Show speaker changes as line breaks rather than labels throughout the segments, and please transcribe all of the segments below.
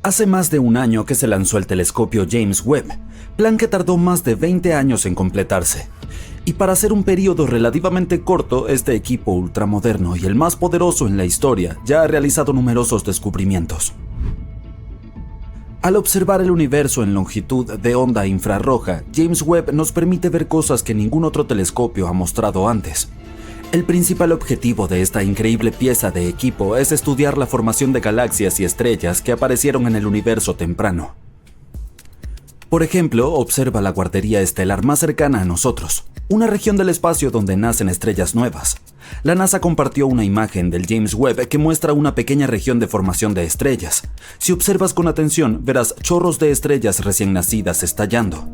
Hace más de un año que se lanzó el telescopio James Webb, plan que tardó más de 20 años en completarse. Y para ser un periodo relativamente corto, este equipo ultramoderno y el más poderoso en la historia ya ha realizado numerosos descubrimientos. Al observar el universo en longitud de onda infrarroja, James Webb nos permite ver cosas que ningún otro telescopio ha mostrado antes. El principal objetivo de esta increíble pieza de equipo es estudiar la formación de galaxias y estrellas que aparecieron en el universo temprano. Por ejemplo, observa la guardería estelar más cercana a nosotros, una región del espacio donde nacen estrellas nuevas. La NASA compartió una imagen del James Webb que muestra una pequeña región de formación de estrellas. Si observas con atención, verás chorros de estrellas recién nacidas estallando.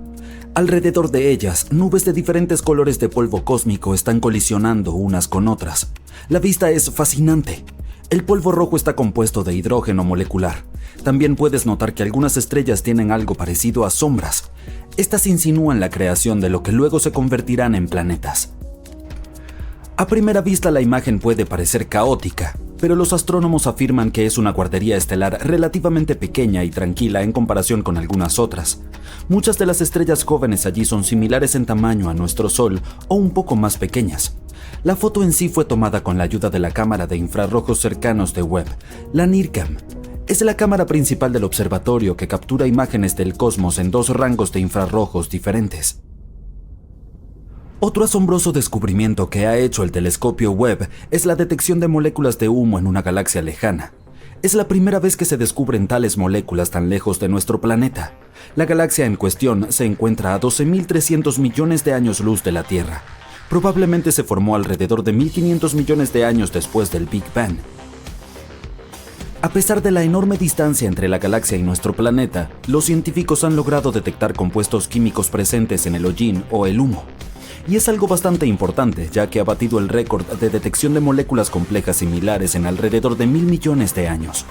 Alrededor de ellas, nubes de diferentes colores de polvo cósmico están colisionando unas con otras. La vista es fascinante. El polvo rojo está compuesto de hidrógeno molecular. También puedes notar que algunas estrellas tienen algo parecido a sombras. Estas insinúan la creación de lo que luego se convertirán en planetas. A primera vista la imagen puede parecer caótica, pero los astrónomos afirman que es una guardería estelar relativamente pequeña y tranquila en comparación con algunas otras. Muchas de las estrellas jóvenes allí son similares en tamaño a nuestro Sol o un poco más pequeñas. La foto en sí fue tomada con la ayuda de la cámara de infrarrojos cercanos de Webb, la NIRCam. Es la cámara principal del observatorio que captura imágenes del cosmos en dos rangos de infrarrojos diferentes. Otro asombroso descubrimiento que ha hecho el telescopio Webb es la detección de moléculas de humo en una galaxia lejana. Es la primera vez que se descubren tales moléculas tan lejos de nuestro planeta. La galaxia en cuestión se encuentra a 12.300 millones de años luz de la Tierra. Probablemente se formó alrededor de 1.500 millones de años después del Big Bang. A pesar de la enorme distancia entre la galaxia y nuestro planeta, los científicos han logrado detectar compuestos químicos presentes en el hollín o el humo. Y es algo bastante importante, ya que ha batido el récord de detección de moléculas complejas similares en alrededor de 1.000 millones de años.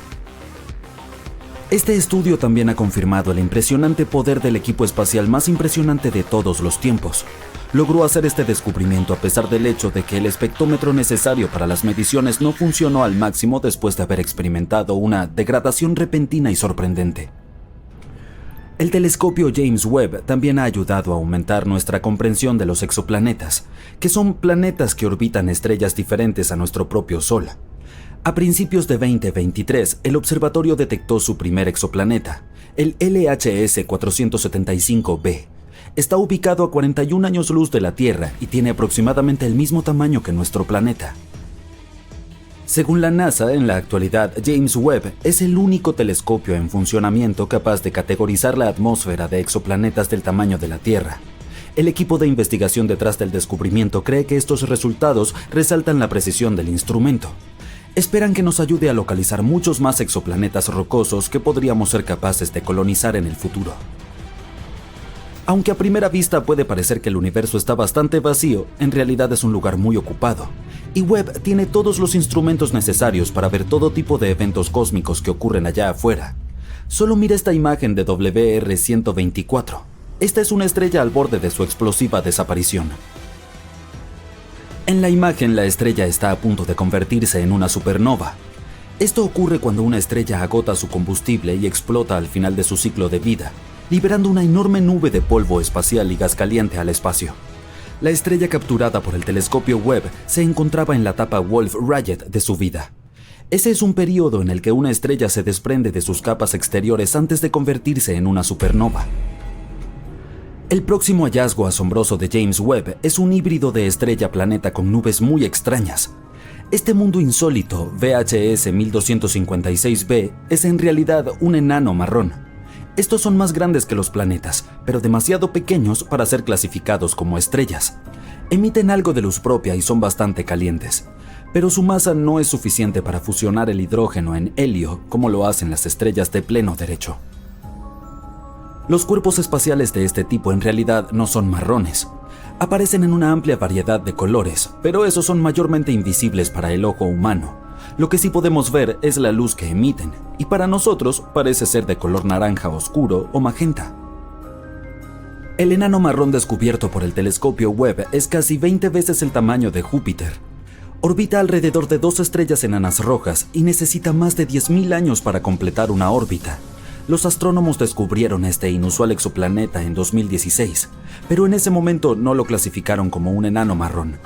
Este estudio también ha confirmado el impresionante poder del equipo espacial más impresionante de todos los tiempos. Logró hacer este descubrimiento a pesar del hecho de que el espectrómetro necesario para las mediciones no funcionó al máximo después de haber experimentado una degradación repentina y sorprendente. El telescopio James Webb también ha ayudado a aumentar nuestra comprensión de los exoplanetas, que son planetas que orbitan estrellas diferentes a nuestro propio Sol. A principios de 2023, el observatorio detectó su primer exoplaneta, el LHS 475b. Está ubicado a 41 años luz de la Tierra y tiene aproximadamente el mismo tamaño que nuestro planeta. Según la NASA, en la actualidad, James Webb es el único telescopio en funcionamiento capaz de categorizar la atmósfera de exoplanetas del tamaño de la Tierra. El equipo de investigación detrás del descubrimiento cree que estos resultados resaltan la precisión del instrumento. Esperan que nos ayude a localizar muchos más exoplanetas rocosos que podríamos ser capaces de colonizar en el futuro. Aunque a primera vista puede parecer que el universo está bastante vacío, en realidad es un lugar muy ocupado. Y Webb tiene todos los instrumentos necesarios para ver todo tipo de eventos cósmicos que ocurren allá afuera. Solo mira esta imagen de WR124. Esta es una estrella al borde de su explosiva desaparición. En la imagen, la estrella está a punto de convertirse en una supernova. Esto ocurre cuando una estrella agota su combustible y explota al final de su ciclo de vida, liberando una enorme nube de polvo espacial y gas caliente al espacio. La estrella capturada por el telescopio Webb se encontraba en la etapa Wolf-Rayet de su vida. Ese es un periodo en el que una estrella se desprende de sus capas exteriores antes de convertirse en una supernova. El próximo hallazgo asombroso de James Webb es un híbrido de estrella-planeta con nubes muy extrañas. Este mundo insólito, VHS 1256b, es en realidad un enano marrón. Estos son más grandes que los planetas, pero demasiado pequeños para ser clasificados como estrellas. Emiten algo de luz propia y son bastante calientes, pero su masa no es suficiente para fusionar el hidrógeno en helio como lo hacen las estrellas de pleno derecho. Los cuerpos espaciales de este tipo en realidad no son marrones. Aparecen en una amplia variedad de colores, pero esos son mayormente invisibles para el ojo humano. Lo que sí podemos ver es la luz que emiten, y para nosotros parece ser de color naranja oscuro o magenta. El enano marrón descubierto por el telescopio Webb es casi 20 veces el tamaño de Júpiter. Orbita alrededor de dos estrellas enanas rojas y necesita más de 10.000 años para completar una órbita. Los astrónomos descubrieron este inusual exoplaneta en 2016, pero en ese momento no lo clasificaron como un enano marrón.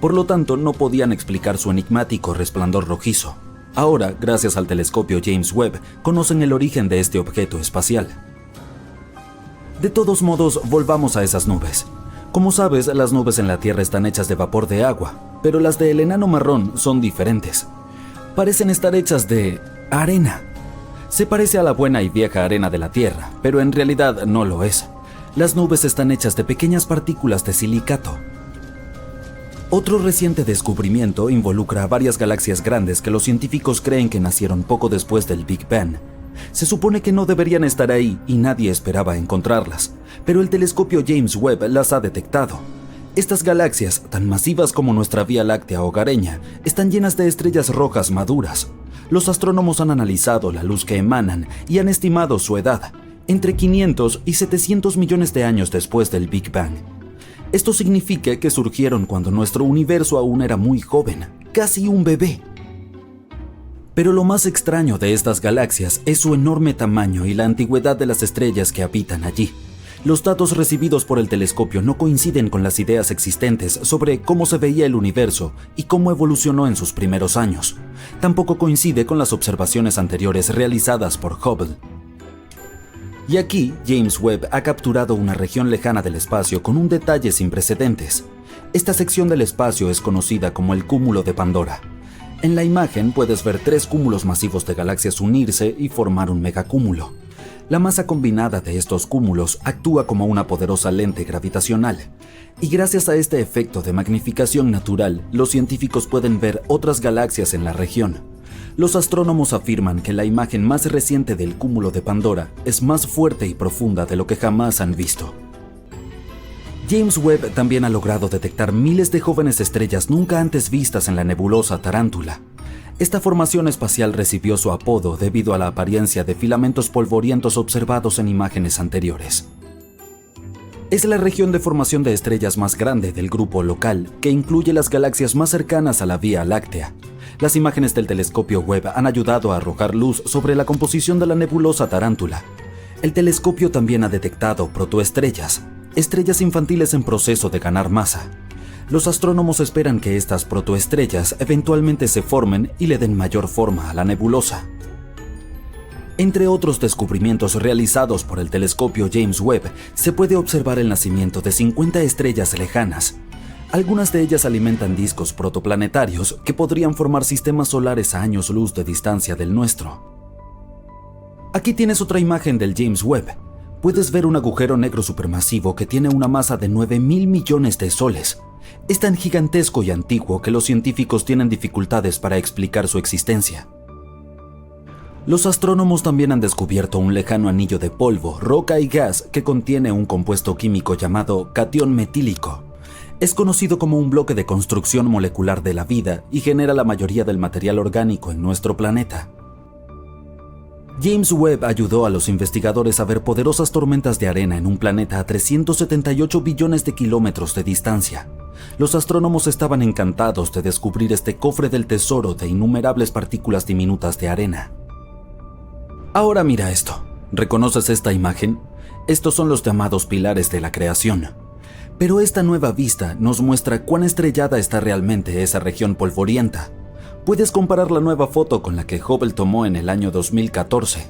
Por lo tanto, no podían explicar su enigmático resplandor rojizo. Ahora, gracias al telescopio James Webb, conocen el origen de este objeto espacial. De todos modos, volvamos a esas nubes. Como sabes, las nubes en la Tierra están hechas de vapor de agua, pero las del enano marrón son diferentes. Parecen estar hechas de arena. Se parece a la buena y vieja arena de la Tierra, pero en realidad no lo es. Las nubes están hechas de pequeñas partículas de silicato. Otro reciente descubrimiento involucra a varias galaxias grandes que los científicos creen que nacieron poco después del Big Bang. Se supone que no deberían estar ahí y nadie esperaba encontrarlas, pero el telescopio James Webb las ha detectado. Estas galaxias, tan masivas como nuestra Vía Láctea hogareña, están llenas de estrellas rojas maduras. Los astrónomos han analizado la luz que emanan y han estimado su edad, entre 500 y 700 millones de años después del Big Bang. Esto significa que surgieron cuando nuestro universo aún era muy joven, casi un bebé. Pero lo más extraño de estas galaxias es su enorme tamaño y la antigüedad de las estrellas que habitan allí. Los datos recibidos por el telescopio no coinciden con las ideas existentes sobre cómo se veía el universo y cómo evolucionó en sus primeros años. Tampoco coincide con las observaciones anteriores realizadas por Hubble. Y aquí, James Webb ha capturado una región lejana del espacio con un detalle sin precedentes. Esta sección del espacio es conocida como el cúmulo de Pandora. En la imagen puedes ver 3 cúmulos masivos de galaxias unirse y formar un megacúmulo. La masa combinada de estos cúmulos actúa como una poderosa lente gravitacional. Y gracias a este efecto de magnificación natural, los científicos pueden ver otras galaxias en la región. Los astrónomos afirman que la imagen más reciente del cúmulo de Pandora es más fuerte y profunda de lo que jamás han visto. James Webb también ha logrado detectar miles de jóvenes estrellas nunca antes vistas en la nebulosa Tarántula. Esta formación espacial recibió su apodo debido a la apariencia de filamentos polvorientos observados en imágenes anteriores. Es la región de formación de estrellas más grande del grupo local, que incluye las galaxias más cercanas a la Vía Láctea. Las imágenes del telescopio Webb han ayudado a arrojar luz sobre la composición de la nebulosa Tarántula. El telescopio también ha detectado protoestrellas, estrellas infantiles en proceso de ganar masa. Los astrónomos esperan que estas protoestrellas eventualmente se formen y le den mayor forma a la nebulosa. Entre otros descubrimientos realizados por el telescopio James Webb, se puede observar el nacimiento de 50 estrellas lejanas. Algunas de ellas alimentan discos protoplanetarios que podrían formar sistemas solares a años luz de distancia del nuestro. Aquí tienes otra imagen del James Webb. Puedes ver un agujero negro supermasivo que tiene una masa de 9.000 millones de soles. Es tan gigantesco y antiguo que los científicos tienen dificultades para explicar su existencia. Los astrónomos también han descubierto un lejano anillo de polvo, roca y gas que contiene un compuesto químico llamado catión metílico. Es conocido como un bloque de construcción molecular de la vida y genera la mayoría del material orgánico en nuestro planeta. James Webb ayudó a los investigadores a ver poderosas tormentas de arena en un planeta a 378 billones de kilómetros de distancia. Los astrónomos estaban encantados de descubrir este cofre del tesoro de innumerables partículas diminutas de arena. Ahora mira esto. ¿Reconoces esta imagen? Estos son los llamados pilares de la creación. Pero esta nueva vista nos muestra cuán estrellada está realmente esa región polvorienta. Puedes comparar la nueva foto con la que Hubble tomó en el año 2014.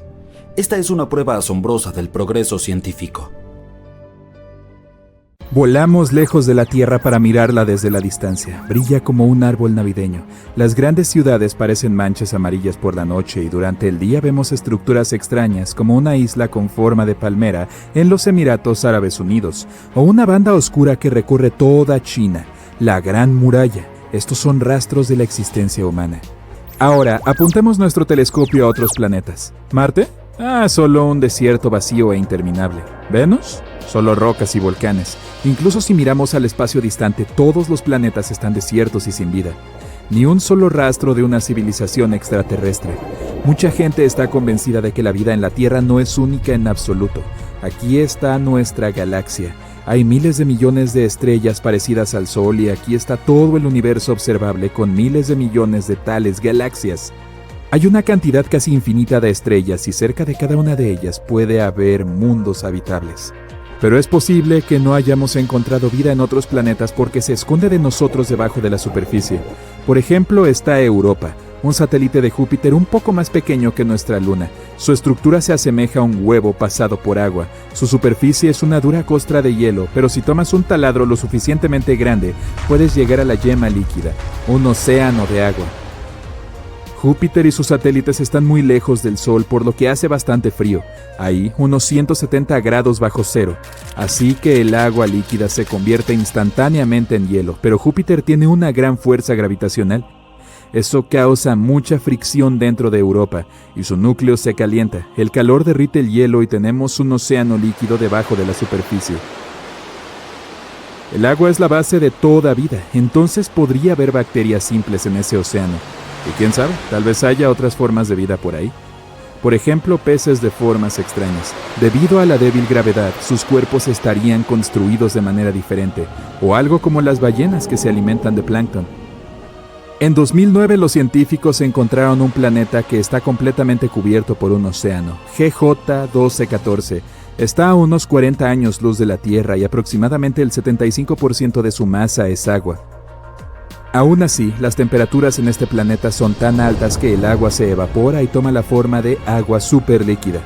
Esta es una prueba asombrosa del progreso científico.
Volamos lejos de la Tierra para mirarla desde la distancia. Brilla como un árbol navideño. Las grandes ciudades parecen manchas amarillas por la noche y durante el día vemos estructuras extrañas como una isla con forma de palmera en los Emiratos Árabes Unidos o una banda oscura que recorre toda China, la Gran Muralla. Estos son rastros de la existencia humana. Ahora, apuntemos nuestro telescopio a otros planetas. ¿Marte? Solo un desierto vacío e interminable. ¿Venus? Solo rocas y volcanes. Incluso si miramos al espacio distante, todos los planetas están desiertos y sin vida. Ni un solo rastro de una civilización extraterrestre. Mucha gente está convencida de que la vida en la Tierra no es única en absoluto. Aquí está nuestra galaxia. Hay miles de millones de estrellas parecidas al Sol y aquí está todo el universo observable con miles de millones de tales galaxias. Hay una cantidad casi infinita de estrellas y cerca de cada una de ellas puede haber mundos habitables. Pero es posible que no hayamos encontrado vida en otros planetas porque se esconde de nosotros debajo de la superficie. Por ejemplo, está Europa, un satélite de Júpiter un poco más pequeño que nuestra Luna. Su estructura se asemeja a un huevo pasado por agua. Su superficie es una dura costra de hielo, pero si tomas un taladro lo suficientemente grande, puedes llegar a la yema líquida, un océano de agua. Júpiter y sus satélites están muy lejos del Sol, por lo que hace bastante frío, ahí unos 170 grados bajo cero, así que el agua líquida se convierte instantáneamente en hielo, pero Júpiter tiene una gran fuerza gravitacional. Eso causa mucha fricción dentro de Europa, y su núcleo se calienta, el calor derrite el hielo y tenemos un océano líquido debajo de la superficie. El agua es la base de toda vida, entonces podría haber bacterias simples en ese océano. Y quién sabe, tal vez haya otras formas de vida por ahí. Por ejemplo, peces de formas extrañas. Debido a la débil gravedad, sus cuerpos estarían construidos de manera diferente, o algo como las ballenas que se alimentan de plancton. En 2009 los científicos encontraron un planeta que está completamente cubierto por un océano, GJ1214. Está a unos 40 años luz de la Tierra y aproximadamente el 75% de su masa es agua. Aún así, las temperaturas en este planeta son tan altas que el agua se evapora y toma la forma de agua superlíquida.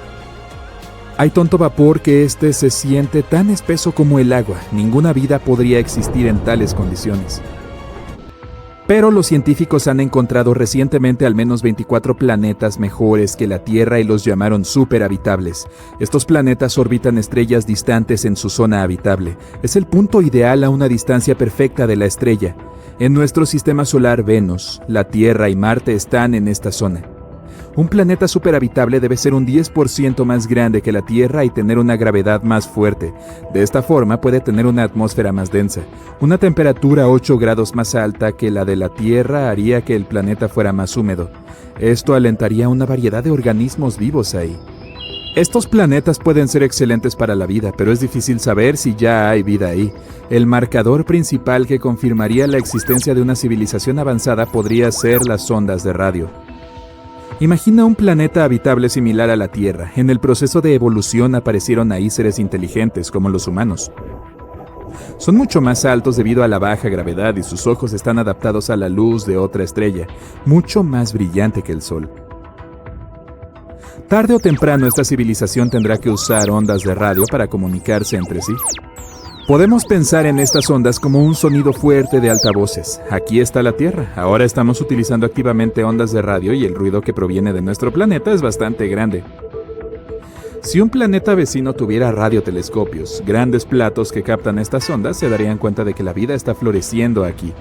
Hay tanto vapor que este se siente tan espeso como el agua. Ninguna vida podría existir en tales condiciones. Pero los científicos han encontrado recientemente al menos 24 planetas mejores que la Tierra y los llamaron superhabitables. Estos planetas orbitan estrellas distantes en su zona habitable. Es el punto ideal a una distancia perfecta de la estrella. En nuestro sistema solar, Venus, la Tierra y Marte están en esta zona. Un planeta superhabitable debe ser un 10% más grande que la Tierra y tener una gravedad más fuerte. De esta forma puede tener una atmósfera más densa. Una temperatura 8 grados más alta que la de la Tierra haría que el planeta fuera más húmedo. Esto alentaría una variedad de organismos vivos ahí. Estos planetas pueden ser excelentes para la vida, pero es difícil saber si ya hay vida ahí. El marcador principal que confirmaría la existencia de una civilización avanzada podría ser las ondas de radio. Imagina un planeta habitable similar a la Tierra. En el proceso de evolución aparecieron ahí seres inteligentes como los humanos. Son mucho más altos debido a la baja gravedad y sus ojos están adaptados a la luz de otra estrella, mucho más brillante que el Sol. Tarde o temprano esta civilización tendrá que usar ondas de radio para comunicarse entre sí. Podemos pensar en estas ondas como un sonido fuerte de altavoces. Aquí está la Tierra, ahora estamos utilizando activamente ondas de radio y el ruido que proviene de nuestro planeta es bastante grande. Si un planeta vecino tuviera radiotelescopios, grandes platos que captan estas ondas, se darían cuenta de que la vida está floreciendo aquí.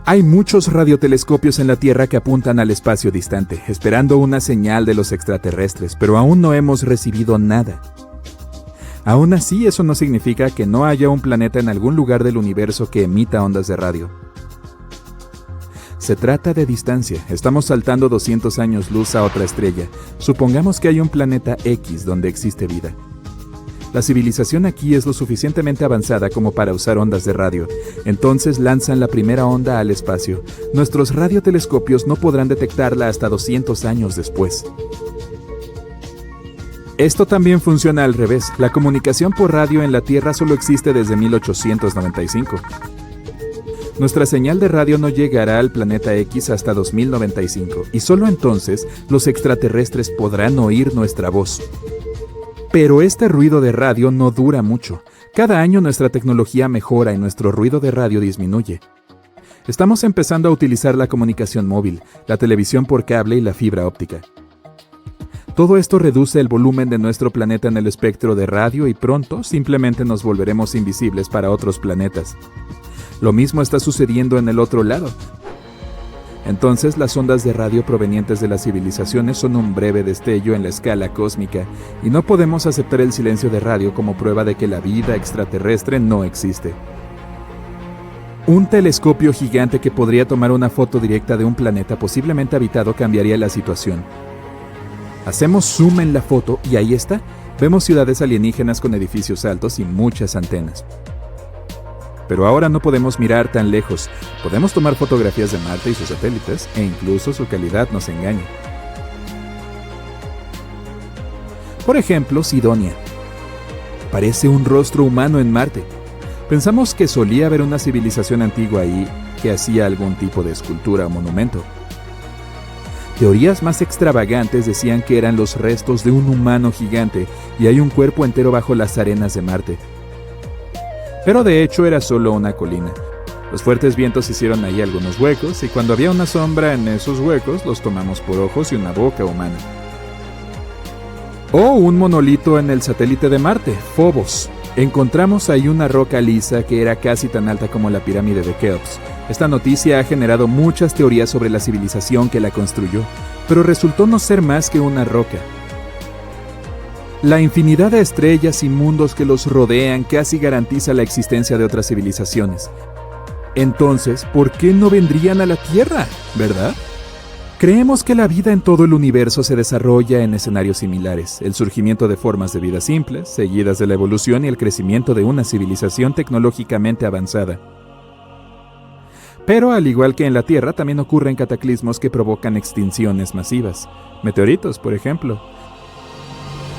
Hay muchos radiotelescopios en la Tierra que apuntan al espacio distante, esperando una señal de los extraterrestres, pero aún no hemos recibido nada. Aún así, eso no significa que no haya un planeta en algún lugar del universo que emita ondas de radio. Se trata de distancia. Estamos saltando 200 años luz a otra estrella. Supongamos que hay un planeta X donde existe vida. La civilización aquí es lo suficientemente avanzada como para usar ondas de radio. Entonces lanzan la primera onda al espacio. Nuestros radiotelescopios no podrán detectarla hasta 200 años después. Esto también funciona al revés. La comunicación por radio en la Tierra solo existe desde 1895. Nuestra señal de radio no llegará al planeta X hasta 2095, y solo entonces los extraterrestres podrán oír nuestra voz. Pero este ruido de radio no dura mucho. Cada año nuestra tecnología mejora y nuestro ruido de radio disminuye. Estamos empezando a utilizar la comunicación móvil, la televisión por cable y la fibra óptica. Todo esto reduce el volumen de nuestro planeta en el espectro de radio y pronto simplemente nos volveremos invisibles para otros planetas. Lo mismo está sucediendo en el otro lado. Entonces las ondas de radio provenientes de las civilizaciones son un breve destello en la escala cósmica y no podemos aceptar el silencio de radio como prueba de que la vida extraterrestre no existe. Un telescopio gigante que podría tomar una foto directa de un planeta posiblemente habitado cambiaría la situación. Hacemos zoom en la foto y ahí está. Vemos ciudades alienígenas con edificios altos y muchas antenas. Pero ahora no podemos mirar tan lejos. Podemos tomar fotografías de Marte y sus satélites, e incluso su calidad nos engaña. Por ejemplo, Sidonia. Parece un rostro humano en Marte. Pensamos que solía haber una civilización antigua ahí que hacía algún tipo de escultura o monumento. Teorías más extravagantes decían que eran los restos de un humano gigante y hay un cuerpo entero bajo las arenas de Marte. Pero de hecho era solo una colina. Los fuertes vientos hicieron ahí algunos huecos y cuando había una sombra en esos huecos los tomamos por ojos y una boca humana. O un monolito en el satélite de Marte, Phobos. Encontramos ahí una roca lisa que era casi tan alta como la pirámide de Keops. Esta noticia ha generado muchas teorías sobre la civilización que la construyó, pero resultó no ser más que una roca. La infinidad de estrellas y mundos que los rodean casi garantiza la existencia de otras civilizaciones. Entonces, ¿por qué no vendrían a la Tierra, verdad? Creemos que la vida en todo el universo se desarrolla en escenarios similares, el surgimiento de formas de vida simples, seguidas de la evolución y el crecimiento de una civilización tecnológicamente avanzada. Pero al igual que en la Tierra, también ocurren cataclismos que provocan extinciones masivas. Meteoritos, por ejemplo.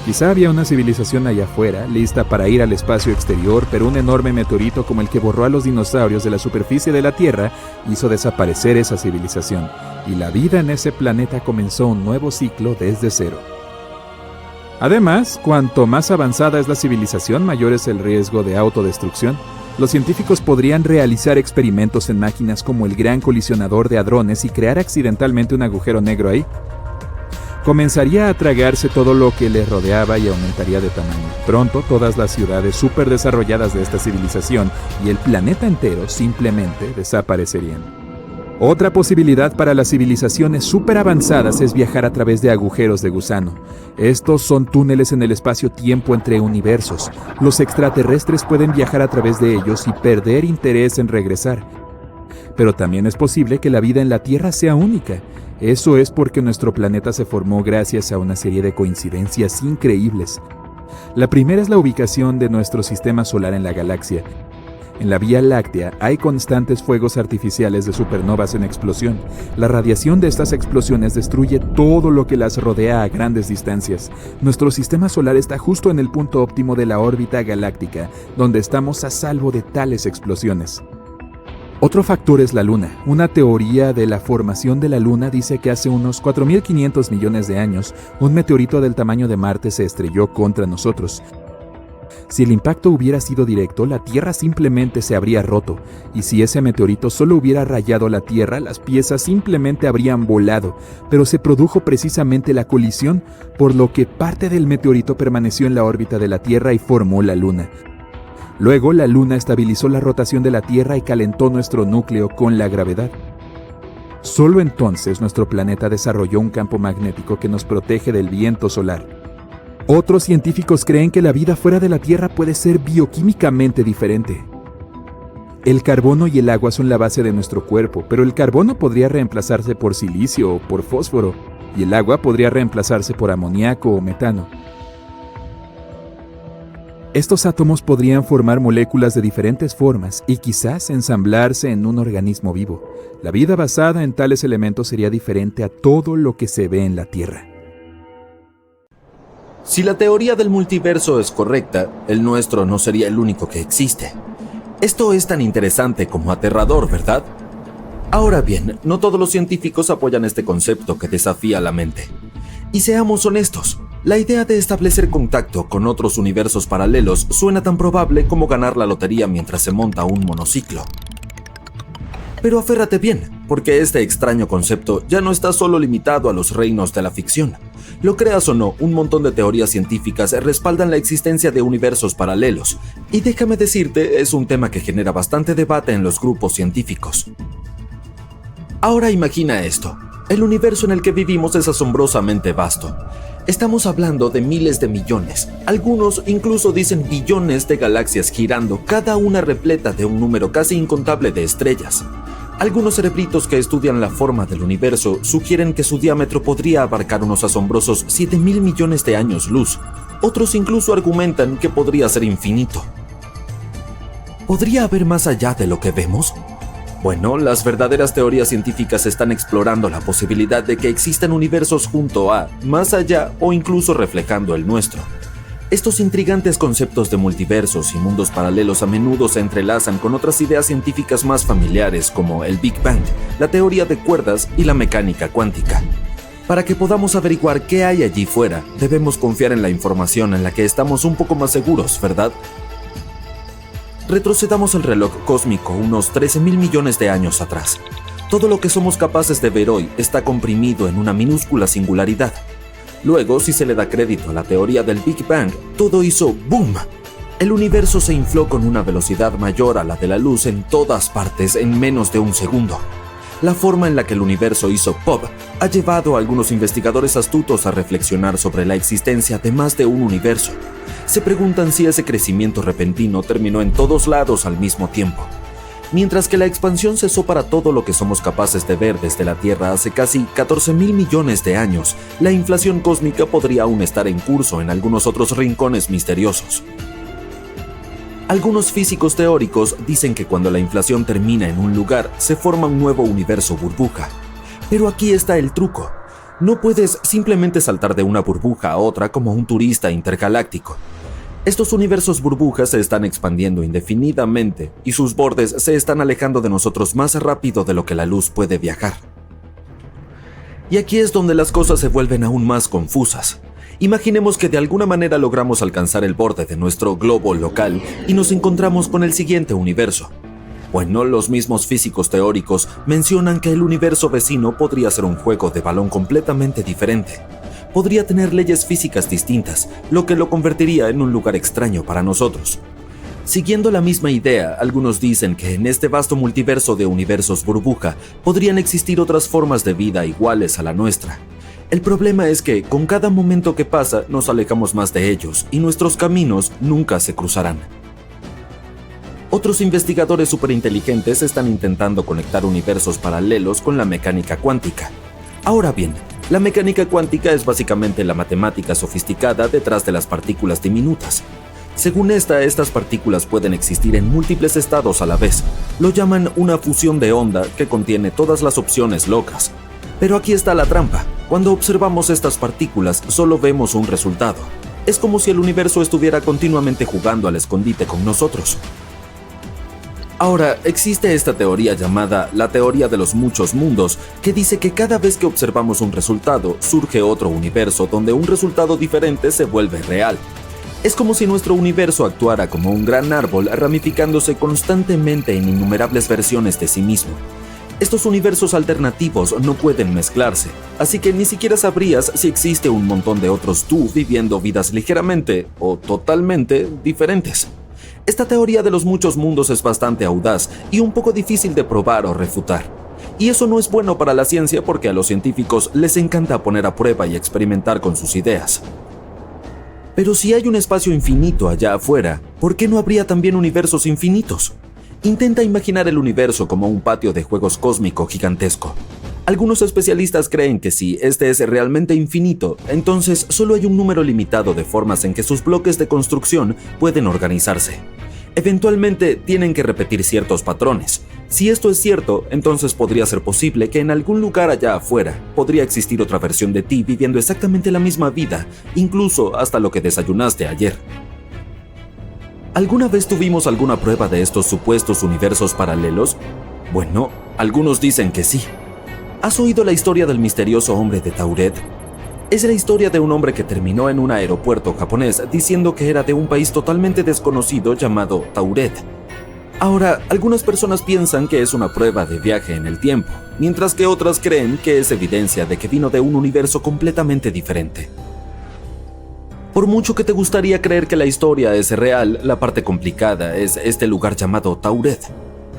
Quizá había una civilización allá afuera, lista para ir al espacio exterior, pero un enorme meteorito como el que borró a los dinosaurios de la superficie de la Tierra hizo desaparecer esa civilización, y la vida en ese planeta comenzó un nuevo ciclo desde cero. Además, cuanto más avanzada es la civilización, mayor es el riesgo de autodestrucción. Los científicos podrían realizar experimentos en máquinas como el Gran Colisionador de Hadrones y crear accidentalmente un agujero negro ahí. Comenzaría a tragarse todo lo que le rodeaba y aumentaría de tamaño. Pronto, todas las ciudades súper desarrolladas de esta civilización y el planeta entero simplemente desaparecerían. Otra posibilidad para las civilizaciones súper avanzadas es viajar a través de agujeros de gusano. Estos son túneles en el espacio-tiempo entre universos. Los extraterrestres pueden viajar a través de ellos y perder interés en regresar. Pero también es posible que la vida en la Tierra sea única. Eso es porque nuestro planeta se formó gracias a una serie de coincidencias increíbles. La primera es la ubicación de nuestro sistema solar en la galaxia. En la Vía Láctea hay constantes fuegos artificiales de supernovas en explosión. La radiación de estas explosiones destruye todo lo que las rodea a grandes distancias. Nuestro sistema solar está justo en el punto óptimo de la órbita galáctica, donde estamos a salvo de tales explosiones. Otro factor es la Luna. Una teoría de la formación de la Luna dice que hace unos 4.500 millones de años, un meteorito del tamaño de Marte se estrelló contra nosotros. Si el impacto hubiera sido directo, la Tierra simplemente se habría roto, y si ese meteorito solo hubiera rayado la Tierra, las piezas simplemente habrían volado, pero se produjo precisamente la colisión, por lo que parte del meteorito permaneció en la órbita de la Tierra y formó la Luna. Luego, la Luna estabilizó la rotación de la Tierra y calentó nuestro núcleo con la gravedad. Solo entonces nuestro planeta desarrolló un campo magnético que nos protege del viento solar. Otros científicos creen que la vida fuera de la Tierra puede ser bioquímicamente diferente. El carbono y el agua son la base de nuestro cuerpo, pero el carbono podría reemplazarse por silicio o por fósforo, y el agua podría reemplazarse por amoníaco o metano. Estos átomos podrían formar moléculas de diferentes formas y quizás ensamblarse en un organismo vivo. La vida basada en tales elementos sería diferente a todo lo que se ve en la Tierra.
Si la teoría del multiverso es correcta, el nuestro no sería el único que existe. Esto es tan interesante como aterrador, ¿verdad? Ahora bien, no todos los científicos apoyan este concepto que desafía la mente. Y seamos honestos, la idea de establecer contacto con otros universos paralelos suena tan probable como ganar la lotería mientras se monta un monociclo. Pero aférrate bien, porque este extraño concepto ya no está solo limitado a los reinos de la ficción. Lo creas o no, un montón de teorías científicas respaldan la existencia de universos paralelos, y déjame decirte, es un tema que genera bastante debate en los grupos científicos. Ahora imagina esto. El universo en el que vivimos es asombrosamente vasto. Estamos hablando de miles de millones, algunos incluso dicen billones de galaxias girando, cada una repleta de un número casi incontable de estrellas. Algunos cerebritos que estudian la forma del universo sugieren que su diámetro podría abarcar unos asombrosos 7.000 millones de años luz. Otros incluso argumentan que podría ser infinito. ¿Podría haber más allá de lo que vemos? Bueno, las verdaderas teorías científicas están explorando la posibilidad de que existan universos junto a, más allá o incluso reflejando el nuestro. Estos intrigantes conceptos de multiversos y mundos paralelos a menudo se entrelazan con otras ideas científicas más familiares como el Big Bang, la teoría de cuerdas y la mecánica cuántica. Para que podamos averiguar qué hay allí fuera, debemos confiar en la información en la que estamos un poco más seguros, ¿verdad? Retrocedamos el reloj cósmico unos 13.000 millones de años atrás. Todo lo que somos capaces de ver hoy está comprimido en una minúscula singularidad. Luego, si se le da crédito a la teoría del Big Bang, todo hizo ¡boom! El universo se infló con una velocidad mayor a la de la luz en todas partes en menos de un segundo. La forma en la que el universo hizo pop ha llevado a algunos investigadores astutos a reflexionar sobre la existencia de más de un universo. Se preguntan si ese crecimiento repentino terminó en todos lados al mismo tiempo. Mientras que la expansión cesó para todo lo que somos capaces de ver desde la Tierra hace casi 14.000 millones de años, la inflación cósmica podría aún estar en curso en algunos otros rincones misteriosos. Algunos físicos teóricos dicen que cuando la inflación termina en un lugar, se forma un nuevo universo burbuja. Pero aquí está el truco. No puedes simplemente saltar de una burbuja a otra como un turista intergaláctico. Estos universos burbujas se están expandiendo indefinidamente y sus bordes se están alejando de nosotros más rápido de lo que la luz puede viajar. Y aquí es donde las cosas se vuelven aún más confusas. Imaginemos que de alguna manera logramos alcanzar el borde de nuestro globo local y nos encontramos con el siguiente universo. Bueno, los mismos físicos teóricos mencionan que el universo vecino podría ser un juego de balón completamente diferente. Podría tener leyes físicas distintas, lo que lo convertiría en un lugar extraño para nosotros. Siguiendo la misma idea, algunos dicen que en este vasto multiverso de universos burbuja podrían existir otras formas de vida iguales a la nuestra. El problema es que, con cada momento que pasa, nos alejamos más de ellos y nuestros caminos nunca se cruzarán. Otros investigadores superinteligentes están intentando conectar universos paralelos con la mecánica cuántica. Ahora bien, la mecánica cuántica es básicamente la matemática sofisticada detrás de las partículas diminutas. Según estas partículas pueden existir en múltiples estados a la vez. Lo llaman una fusión de onda que contiene todas las opciones locas. Pero aquí está la trampa. Cuando observamos estas partículas, solo vemos un resultado. Es como si el universo estuviera continuamente jugando al escondite con nosotros. Ahora, existe esta teoría llamada la teoría de los muchos mundos, que dice que cada vez que observamos un resultado, surge otro universo donde un resultado diferente se vuelve real. Es como si nuestro universo actuara como un gran árbol ramificándose constantemente en innumerables versiones de sí mismo. Estos universos alternativos no pueden mezclarse, así que ni siquiera sabrías si existe un montón de otros tú viviendo vidas ligeramente o totalmente diferentes. Esta teoría de los muchos mundos es bastante audaz y un poco difícil de probar o refutar. Y eso no es bueno para la ciencia porque a los científicos les encanta poner a prueba y experimentar con sus ideas. Pero si hay un espacio infinito allá afuera, ¿por qué no habría también universos infinitos? Intenta imaginar el universo como un patio de juegos cósmico gigantesco. Algunos especialistas creen que si este es realmente infinito, entonces solo hay un número limitado de formas en que sus bloques de construcción pueden organizarse. Eventualmente tienen que repetir ciertos patrones. Si esto es cierto, entonces podría ser posible que en algún lugar allá afuera podría existir otra versión de ti viviendo exactamente la misma vida, incluso hasta lo que desayunaste ayer. ¿Alguna vez tuvimos alguna prueba de estos supuestos universos paralelos? Bueno, algunos dicen que sí. ¿Has oído la historia del misterioso hombre de Tauret? Es la historia de un hombre que terminó en un aeropuerto japonés diciendo que era de un país totalmente desconocido llamado Tauret. Ahora, algunas personas piensan que es una prueba de viaje en el tiempo, mientras que otras creen que es evidencia de que vino de un universo completamente diferente. Por mucho que te gustaría creer que la historia es real, la parte complicada es este lugar llamado Tauret.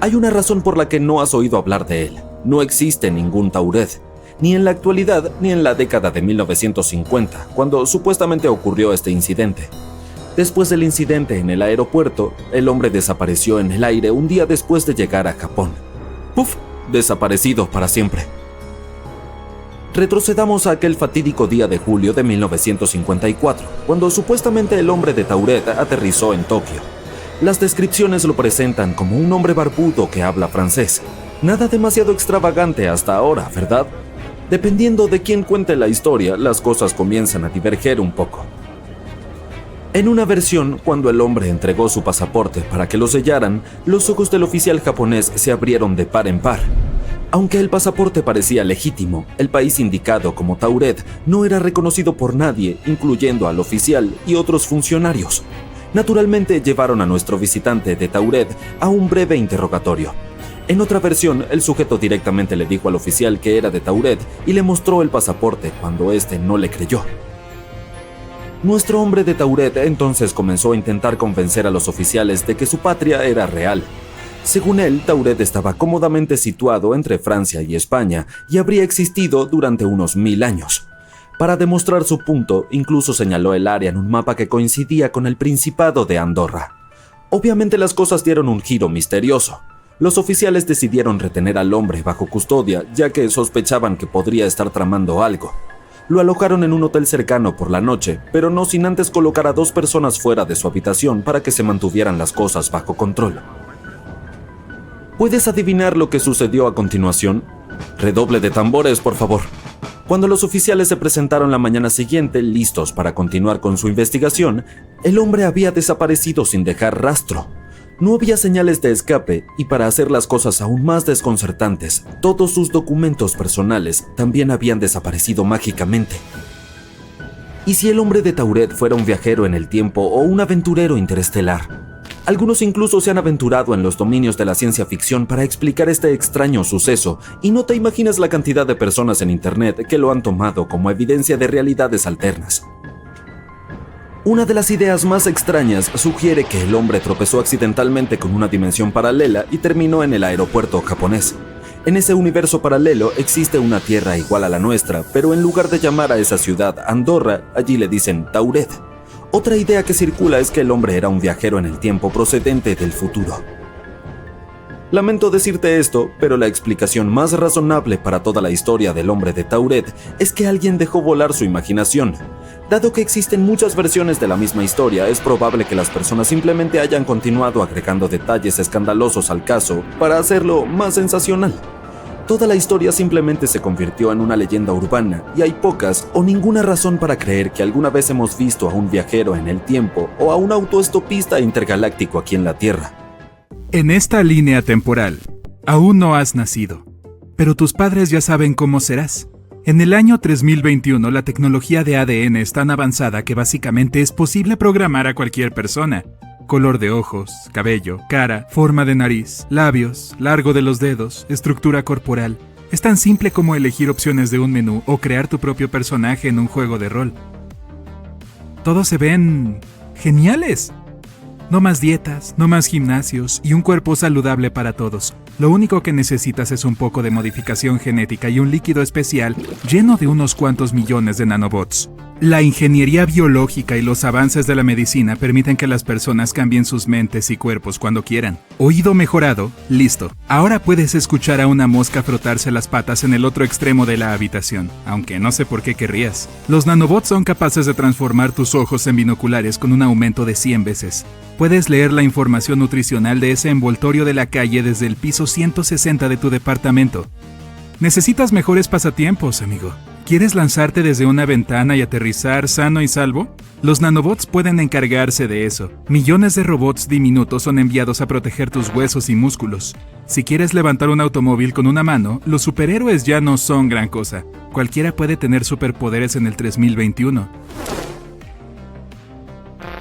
Hay una razón por la que no has oído hablar de él. No existe ningún Tauret, ni en la actualidad ni en la década de 1950, cuando supuestamente ocurrió este incidente. Después del incidente en el aeropuerto, el hombre desapareció en el aire un día después de llegar a Japón. ¡Puf! Desaparecido para siempre. Retrocedamos a aquel fatídico día de julio de 1954, cuando supuestamente el hombre de Tauret aterrizó en Tokio. Las descripciones lo presentan como un hombre barbudo que habla francés. Nada demasiado extravagante hasta ahora, ¿verdad? Dependiendo de quién cuente la historia, las cosas comienzan a diverger un poco. En una versión, cuando el hombre entregó su pasaporte para que lo sellaran, los ojos del oficial japonés se abrieron de par en par. Aunque el pasaporte parecía legítimo, el país indicado como Tauret no era reconocido por nadie, incluyendo al oficial y otros funcionarios. Naturalmente llevaron a nuestro visitante de Tauret a un breve interrogatorio. En otra versión, el sujeto directamente le dijo al oficial que era de Tauret y le mostró el pasaporte cuando éste no le creyó. Nuestro hombre de Tauret entonces comenzó a intentar convencer a los oficiales de que su patria era real. Según él, Tauret estaba cómodamente situado entre Francia y España y habría existido durante unos 1000 años. Para demostrar su punto, incluso señaló el área en un mapa que coincidía con el Principado de Andorra. Obviamente las cosas dieron un giro misterioso. Los oficiales decidieron retener al hombre bajo custodia, ya que sospechaban que podría estar tramando algo. Lo alojaron en un hotel cercano por la noche, pero no sin antes colocar a 2 personas fuera de su habitación para que se mantuvieran las cosas bajo control. ¿Puedes adivinar lo que sucedió a continuación? Redoble de tambores, por favor. Cuando los oficiales se presentaron la mañana siguiente, listos para continuar con su investigación, el hombre había desaparecido sin dejar rastro. No había señales de escape y, para hacer las cosas aún más desconcertantes, todos sus documentos personales también habían desaparecido mágicamente. ¿Y si el hombre de Tauret fuera un viajero en el tiempo o un aventurero interestelar? Algunos incluso se han aventurado en los dominios de la ciencia ficción para explicar este extraño suceso, y no te imaginas la cantidad de personas en internet que lo han tomado como evidencia de realidades alternas. Una de las ideas más extrañas sugiere que el hombre tropezó accidentalmente con una dimensión paralela y terminó en el aeropuerto japonés. En ese universo paralelo existe una tierra igual a la nuestra, pero en lugar de llamar a esa ciudad Andorra, allí le dicen Tauret. Otra idea que circula es que el hombre era un viajero en el tiempo procedente del futuro. Lamento decirte esto, pero la explicación más razonable para toda la historia del hombre de Tauret es que alguien dejó volar su imaginación. Dado que existen muchas versiones de la misma historia, es probable que las personas simplemente hayan continuado agregando detalles escandalosos al caso para hacerlo más sensacional. Toda la historia simplemente se convirtió en una leyenda urbana y hay pocas o ninguna razón para creer que alguna vez hemos visto a un viajero en el tiempo o a un autoestopista intergaláctico aquí en la Tierra.
En esta línea temporal, aún no has nacido, pero tus padres ya saben cómo serás. En el año 3021, la tecnología de ADN es tan avanzada que básicamente es posible programar a cualquier persona. Color de ojos, cabello, cara, forma de nariz, labios, largo de los dedos, estructura corporal. Es tan simple como elegir opciones de un menú o crear tu propio personaje en un juego de rol. Todos se ven geniales. No más dietas, no más gimnasios y un cuerpo saludable para todos. Lo único que necesitas es un poco de modificación genética y un líquido especial lleno de unos cuantos millones de nanobots. La ingeniería biológica y los avances de la medicina permiten que las personas cambien sus mentes y cuerpos cuando quieran. Oído mejorado, listo. Ahora puedes escuchar a una mosca frotarse las patas en el otro extremo de la habitación, aunque no sé por qué querrías. Los nanobots son capaces de transformar tus ojos en binoculares con un aumento de 100 veces. Puedes leer la información nutricional de ese envoltorio de la calle desde el piso 160 de tu departamento. Necesitas mejores pasatiempos, amigo. ¿Quieres lanzarte desde una ventana y aterrizar sano y salvo? Los nanobots pueden encargarse de eso. Millones de robots diminutos son enviados a proteger tus huesos y músculos. Si quieres levantar un automóvil con una mano, los superhéroes ya no son gran cosa. Cualquiera puede tener superpoderes en el 3021.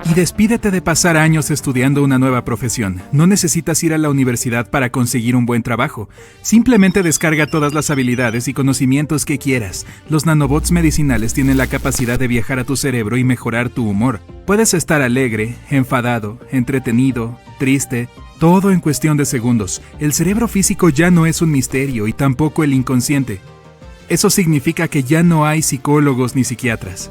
Y despídete de pasar años estudiando una nueva profesión. No necesitas ir a la universidad para conseguir un buen trabajo. Simplemente descarga todas las habilidades y conocimientos que quieras. Los nanobots medicinales tienen la capacidad de viajar a tu cerebro y mejorar tu humor. Puedes estar alegre, enfadado, entretenido, triste, todo en cuestión de segundos. El cerebro físico ya no es un misterio y tampoco el inconsciente. Eso significa que ya no hay psicólogos ni psiquiatras.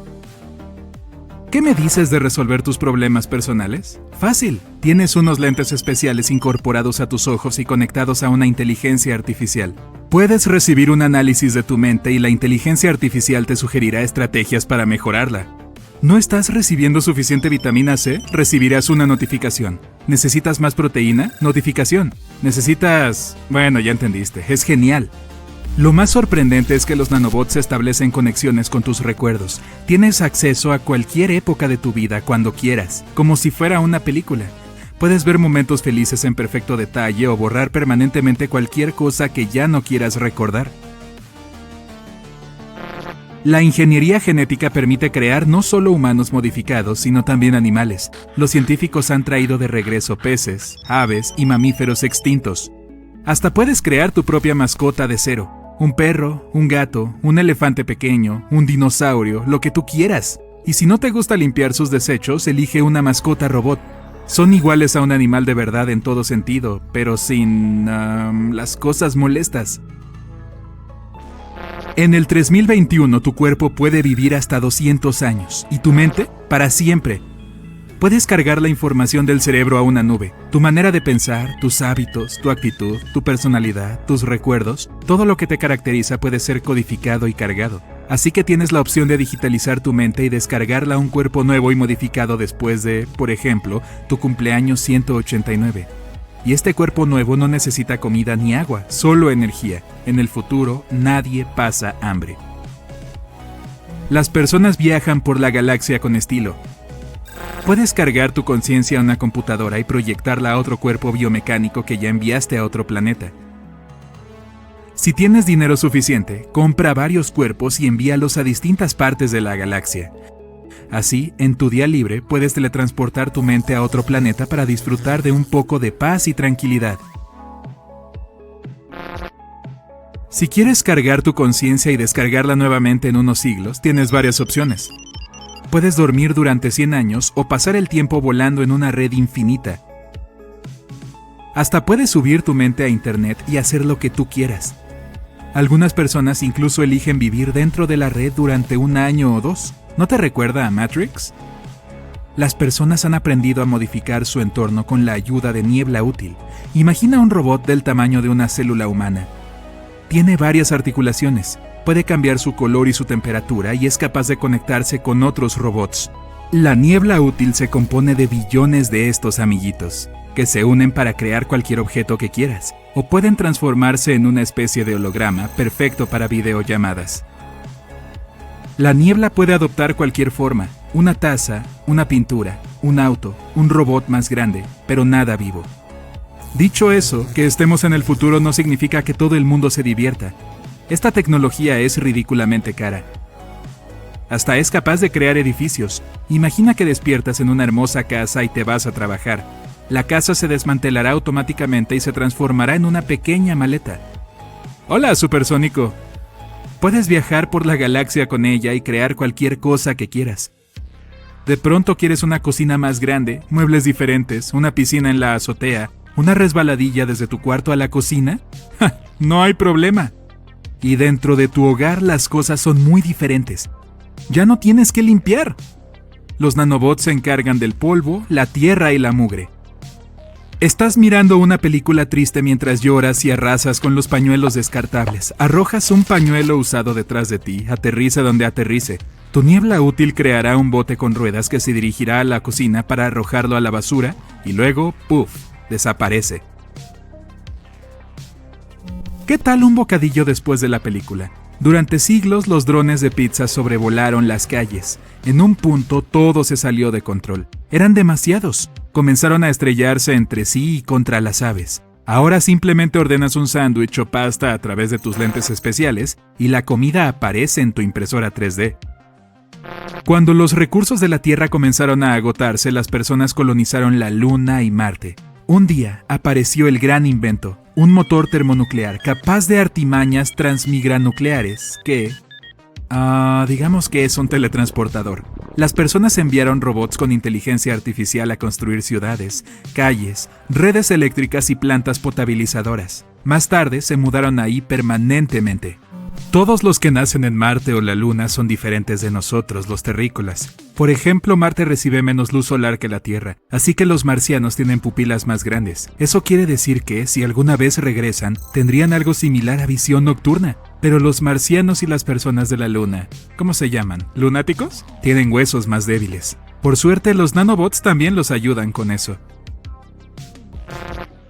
¿Qué me dices de resolver tus problemas personales? Fácil. Tienes unos lentes especiales incorporados a tus ojos y conectados a una inteligencia artificial. Puedes recibir un análisis de tu mente y la inteligencia artificial te sugerirá estrategias para mejorarla. ¿No estás recibiendo suficiente vitamina C? Recibirás una notificación. ¿Necesitas más proteína? Notificación. ¿Necesitas...? Bueno, ya entendiste. Es genial. Lo más sorprendente es que los nanobots establecen conexiones con tus recuerdos. Tienes acceso a cualquier época de tu vida cuando quieras, como si fuera una película. Puedes ver momentos felices en perfecto detalle o borrar permanentemente cualquier cosa que ya no quieras recordar. La ingeniería genética permite crear no solo humanos modificados, sino también animales. Los científicos han traído de regreso peces, aves y mamíferos extintos. Hasta puedes crear tu propia mascota de cero. Un perro, un gato, un elefante pequeño, un dinosaurio, lo que tú quieras. Y si no te gusta limpiar sus desechos, elige una mascota robot. Son iguales a un animal de verdad en todo sentido, pero sin las cosas molestas. En el 3021 tu cuerpo puede vivir hasta 200 años y tu mente para siempre. Puedes cargar la información del cerebro a una nube. Tu manera de pensar, tus hábitos, tu actitud, tu personalidad, tus recuerdos, todo lo que te caracteriza puede ser codificado y cargado. Así que tienes la opción de digitalizar tu mente y descargarla a un cuerpo nuevo y modificado después de, por ejemplo, tu cumpleaños 189. Y este cuerpo nuevo no necesita comida ni agua, solo energía. En el futuro, nadie pasa hambre. Las personas viajan por la galaxia con estilo. Puedes cargar tu conciencia a una computadora y proyectarla a otro cuerpo biomecánico que ya enviaste a otro planeta. Si tienes dinero suficiente, compra varios cuerpos y envíalos a distintas partes de la galaxia. Así, en tu día libre, puedes teletransportar tu mente a otro planeta para disfrutar de un poco de paz y tranquilidad. Si quieres cargar tu conciencia y descargarla nuevamente en unos siglos, tienes varias opciones. Puedes dormir durante 100 años o pasar el tiempo volando en una red infinita. Hasta puedes subir tu mente a internet y hacer lo que tú quieras. Algunas personas incluso eligen vivir dentro de la red durante 1 año o 2. ¿No te recuerda a Matrix? Las personas han aprendido a modificar su entorno con la ayuda de niebla útil. Imagina un robot del tamaño de una célula humana. Tiene varias articulaciones, puede cambiar su color y su temperatura y es capaz de conectarse con otros robots. La niebla útil se compone de billones de estos amiguitos, que se unen para crear cualquier objeto que quieras, o pueden transformarse en una especie de holograma perfecto para videollamadas. La niebla puede adoptar cualquier forma, una taza, una pintura, un auto, un robot más grande, pero nada vivo. Dicho eso, que estemos en el futuro no significa que todo el mundo se divierta. Esta tecnología es ridículamente cara. Hasta es capaz de crear edificios. Imagina que despiertas en una hermosa casa y te vas a trabajar. La casa se desmantelará automáticamente y se transformará en una pequeña maleta. ¡Hola, supersónico! Puedes viajar por la galaxia con ella y crear cualquier cosa que quieras. De pronto quieres una cocina más grande, muebles diferentes, una piscina en la azotea, una resbaladilla desde tu cuarto a la cocina. ¡Ja! No hay problema. Y dentro de tu hogar las cosas son muy diferentes. Ya no tienes que limpiar. Los nanobots se encargan del polvo, la tierra y la mugre. Estás mirando una película triste mientras lloras y arrasas con los pañuelos descartables. Arrojas un pañuelo usado detrás de ti, aterriza donde aterrice. Tu niebla útil creará un bote con ruedas que se dirigirá a la cocina para arrojarlo a la basura y luego, ¡puf!, desaparece. ¿Qué tal un bocadillo después de la película? Durante siglos los drones de pizza sobrevolaron las calles. En un punto todo se salió de control. Eran demasiados. Comenzaron a estrellarse entre sí y contra las aves. Ahora simplemente ordenas un sándwich o pasta a través de tus lentes especiales y la comida aparece en tu impresora 3D. Cuando los recursos de la Tierra comenzaron a agotarse, las personas colonizaron la Luna y Marte. Un día apareció el gran invento, un motor termonuclear capaz de artimañas transmigranucleares que... digamos que es un teletransportador. Las personas enviaron robots con inteligencia artificial a construir ciudades, calles, redes eléctricas y plantas potabilizadoras. Más tarde se mudaron ahí permanentemente. Todos los que nacen en Marte o la Luna son diferentes de nosotros, los terrícolas. Por ejemplo, Marte recibe menos luz solar que la Tierra, así que los marcianos tienen pupilas más grandes. Eso quiere decir que, si alguna vez regresan, tendrían algo similar a visión nocturna. Pero los marcianos y las personas de la Luna, ¿cómo se llaman? ¿Lunáticos? Tienen huesos más débiles. Por suerte, los nanobots también los ayudan con eso.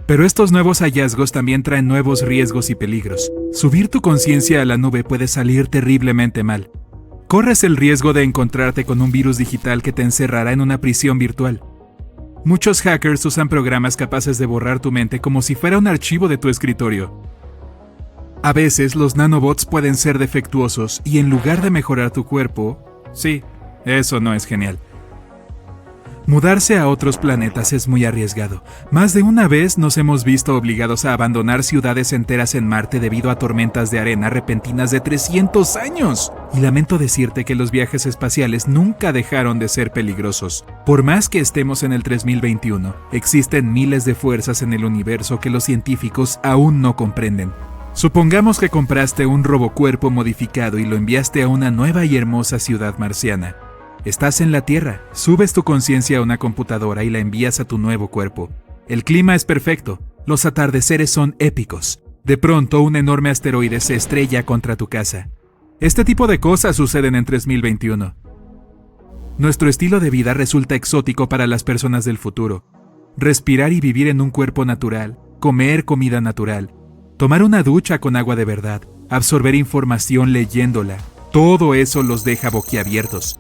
Pero estos nuevos hallazgos también traen nuevos riesgos y peligros. Subir tu conciencia a la nube puede salir terriblemente mal. Corres el riesgo de encontrarte con un virus digital que te encerrará en una prisión virtual. Muchos hackers usan programas capaces de borrar tu mente como si fuera un archivo de tu escritorio. A veces los nanobots pueden ser defectuosos y en lugar de mejorar tu cuerpo, sí, eso no es genial. Mudarse a otros planetas es muy arriesgado. Más de una vez nos hemos visto obligados a abandonar ciudades enteras en Marte debido a tormentas de arena repentinas de 300 años. Y lamento decirte que los viajes espaciales nunca dejaron de ser peligrosos. Por más que estemos en el 3021, existen miles de fuerzas en el universo que los científicos aún no comprenden. Supongamos que compraste un robocuerpo modificado y lo enviaste a una nueva y hermosa ciudad marciana. Estás en la Tierra, subes tu conciencia a una computadora y la envías a tu nuevo cuerpo. El clima es perfecto, los atardeceres son épicos. De pronto, un enorme asteroide se estrella contra tu casa. Este tipo de cosas suceden en 3021. Nuestro estilo de vida resulta exótico para las personas del futuro. Respirar y vivir en un cuerpo natural, comer comida natural, tomar una ducha con agua de verdad, absorber información leyéndola, todo eso los deja boquiabiertos.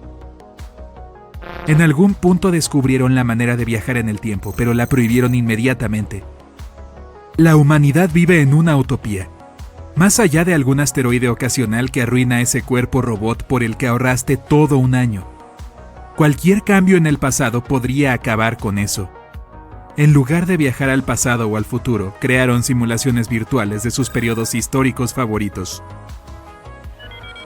En algún punto descubrieron la manera de viajar en el tiempo, pero la prohibieron inmediatamente. La humanidad vive en una utopía. Más allá de algún asteroide ocasional que arruina ese cuerpo robot por el que ahorraste todo un año. Cualquier cambio en el pasado podría acabar con eso. En lugar de viajar al pasado o al futuro, crearon simulaciones virtuales de sus periodos históricos favoritos.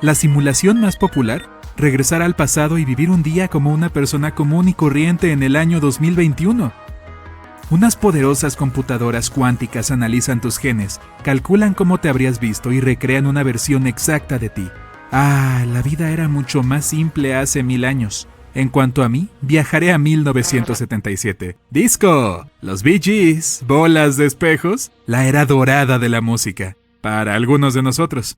La simulación más popular: regresar al pasado y vivir un día como una persona común y corriente en el año 2021. Unas poderosas computadoras cuánticas analizan tus genes, calculan cómo te habrías visto y recrean una versión exacta de ti. La vida era mucho más simple hace 1000 años. En cuanto a mí, viajaré a 1977. ¡Disco! Los Bee Gees, bolas de espejos, la era dorada de la música, para algunos de nosotros.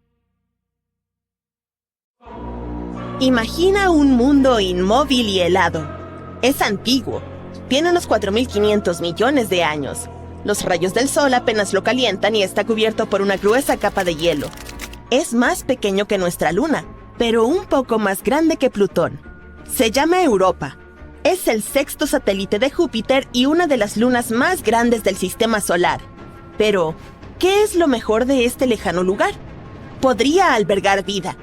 Imagina un mundo inmóvil y helado. Es antiguo. Tiene unos 4.500 millones de años. Los rayos del sol apenas lo calientan y está cubierto por una gruesa capa de hielo. Es más pequeño que nuestra luna, pero un poco más grande que Plutón. Se llama Europa. Es el sexto satélite de Júpiter y una de las lunas más grandes del sistema solar. Pero, ¿qué es lo mejor de este lejano lugar? Podría albergar vida.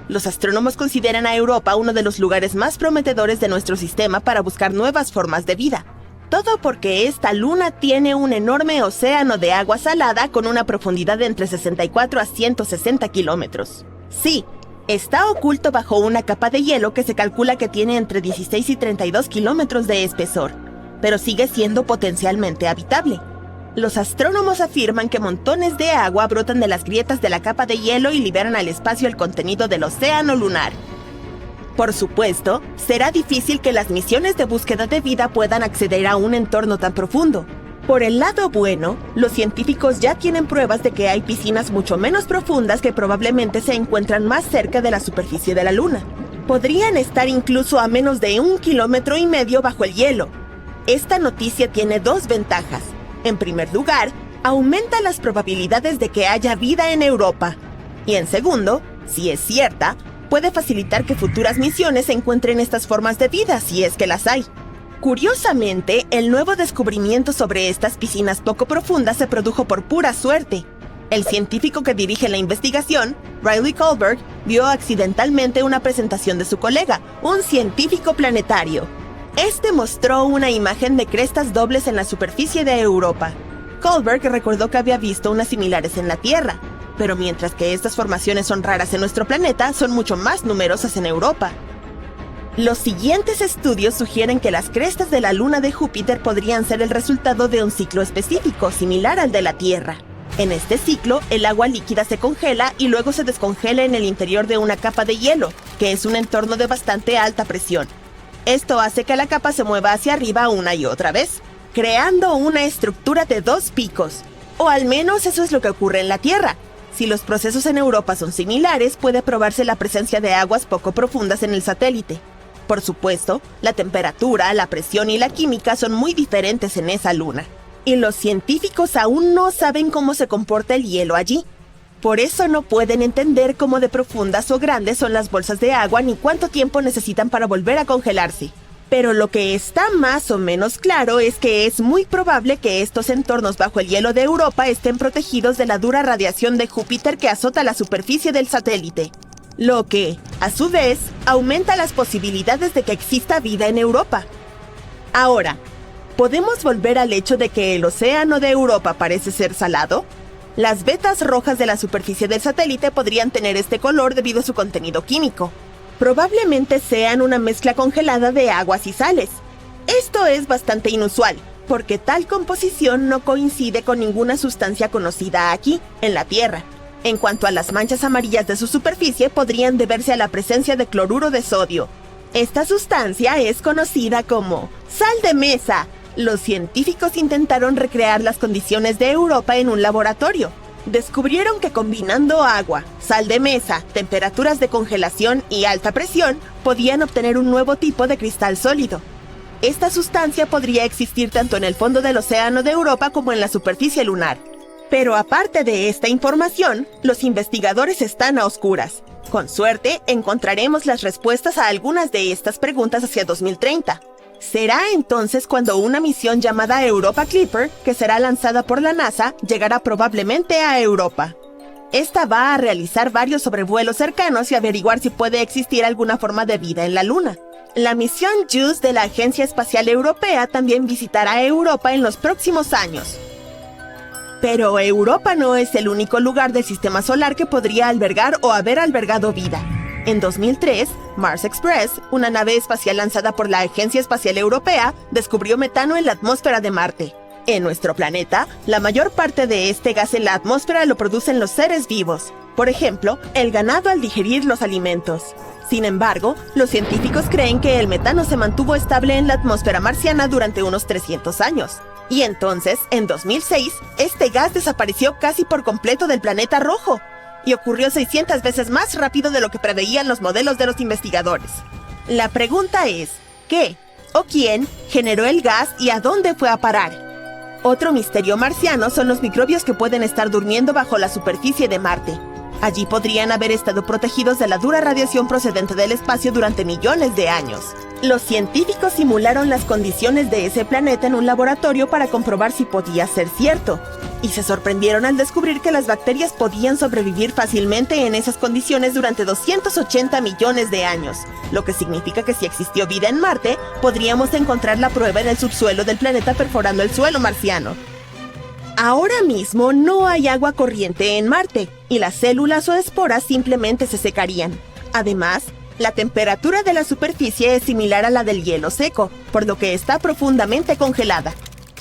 Los astrónomos consideran a Europa uno de los lugares más prometedores de nuestro sistema para buscar nuevas formas de vida. Todo porque esta luna tiene un enorme océano de agua salada con una profundidad de entre 64 a 160 kilómetros. Sí, está oculto bajo una capa de hielo que se calcula que tiene entre 16 y 32 kilómetros de espesor, pero sigue siendo potencialmente habitable. Los astrónomos afirman que montones de agua brotan de las grietas de la capa de hielo y liberan al espacio el contenido del océano lunar. Por supuesto, será difícil que las misiones de búsqueda de vida puedan acceder a un entorno tan profundo. Por el lado bueno, los científicos ya tienen pruebas de que hay piscinas mucho menos profundas que probablemente se encuentran más cerca de la superficie de la Luna. Podrían estar incluso a menos de 1,5 kilómetros bajo el hielo. Esta noticia tiene dos ventajas. En primer lugar, aumenta las probabilidades de que haya vida en Europa. Y en segundo, si es cierta, puede facilitar que futuras misiones encuentren estas formas de vida, si es que las hay. Curiosamente, el nuevo descubrimiento sobre estas piscinas poco profundas se produjo por pura suerte. El científico que dirige la investigación, Riley Kohlberg, vio accidentalmente una presentación de su colega, un científico planetario. Este mostró una imagen de crestas dobles en la superficie de Europa. Kohlberg recordó que había visto unas similares en la Tierra, pero mientras que estas formaciones son raras en nuestro planeta, son mucho más numerosas en Europa. Los siguientes estudios sugieren que las crestas de la luna de Júpiter podrían ser el resultado de un ciclo específico, similar al de la Tierra. En este ciclo, el agua líquida se congela y luego se descongela en el interior de una capa de hielo, que es un entorno de bastante alta presión. Esto hace que la capa se mueva hacia arriba una y otra vez, creando una estructura de dos picos. O al menos eso es lo que ocurre en la Tierra. Si los procesos en Europa son similares, puede probarse la presencia de aguas poco profundas en el satélite. Por supuesto, la temperatura, la presión y la química son muy diferentes en esa luna. y los científicos aún no saben cómo se comporta el hielo allí. Por eso no pueden entender cómo de profundas o grandes son las bolsas de agua ni cuánto tiempo necesitan para volver a congelarse. Pero lo que está más o menos claro es que es muy probable que estos entornos bajo el hielo de Europa estén protegidos de la dura radiación de Júpiter que azota la superficie del satélite. Lo que, a su vez, aumenta las posibilidades de que exista vida en Europa. Ahora, ¿podemos volver al hecho de que el océano de Europa parece ser salado? Las vetas rojas de la superficie del satélite podrían tener este color debido a su contenido químico. Probablemente sean una mezcla congelada de aguas y sales. Esto es bastante inusual, porque tal composición no coincide con ninguna sustancia conocida aquí, en la Tierra. En cuanto a las manchas amarillas de su superficie, podrían deberse a la presencia de cloruro de sodio. Esta sustancia es conocida como sal de mesa. Los científicos intentaron recrear las condiciones de Europa en un laboratorio. Descubrieron que combinando agua, sal de mesa, temperaturas de congelación y alta presión, podían obtener un nuevo tipo de cristal sólido. Esta sustancia podría existir tanto en el fondo del océano de Europa como en la superficie lunar. Pero aparte de esta información, los investigadores están a oscuras. Con suerte, encontraremos las respuestas a algunas de estas preguntas hacia 2030. Será entonces cuando una misión llamada Europa Clipper, que será lanzada por la NASA, llegará probablemente a Europa. Esta va a realizar varios sobrevuelos cercanos y averiguar si puede existir alguna forma de vida en la Luna. La misión JUICE de la Agencia Espacial Europea también visitará Europa en los próximos años. Pero Europa no es el único lugar del sistema solar que podría albergar o haber albergado vida. En 2003, Mars Express, una nave espacial lanzada por la Agencia Espacial Europea, descubrió metano en la atmósfera de Marte. En nuestro planeta, la mayor parte de este gas en la atmósfera lo producen los seres vivos. Por ejemplo, el ganado al digerir los alimentos. Sin embargo, los científicos creen que el metano se mantuvo estable en la atmósfera marciana durante unos 300 años. Y entonces, en 2006, este gas desapareció casi por completo del planeta rojo. Y ocurrió 600 veces más rápido de lo que preveían los modelos de los investigadores. La pregunta es, ¿qué o quién generó el gas y a dónde fue a parar? Otro misterio marciano son los microbios que pueden estar durmiendo bajo la superficie de Marte. Allí podrían haber estado protegidos de la dura radiación procedente del espacio durante millones de años. Los científicos simularon las condiciones de ese planeta en un laboratorio para comprobar si podía ser cierto. Y se sorprendieron al descubrir que las bacterias podían sobrevivir fácilmente en esas condiciones durante 280 millones de años, lo que significa que si existió vida en Marte, podríamos encontrar la prueba en el subsuelo del planeta perforando el suelo marciano. Ahora mismo no hay agua corriente en Marte, y las células o esporas simplemente se secarían. Además, la temperatura de la superficie es similar a la del hielo seco, por lo que está profundamente congelada.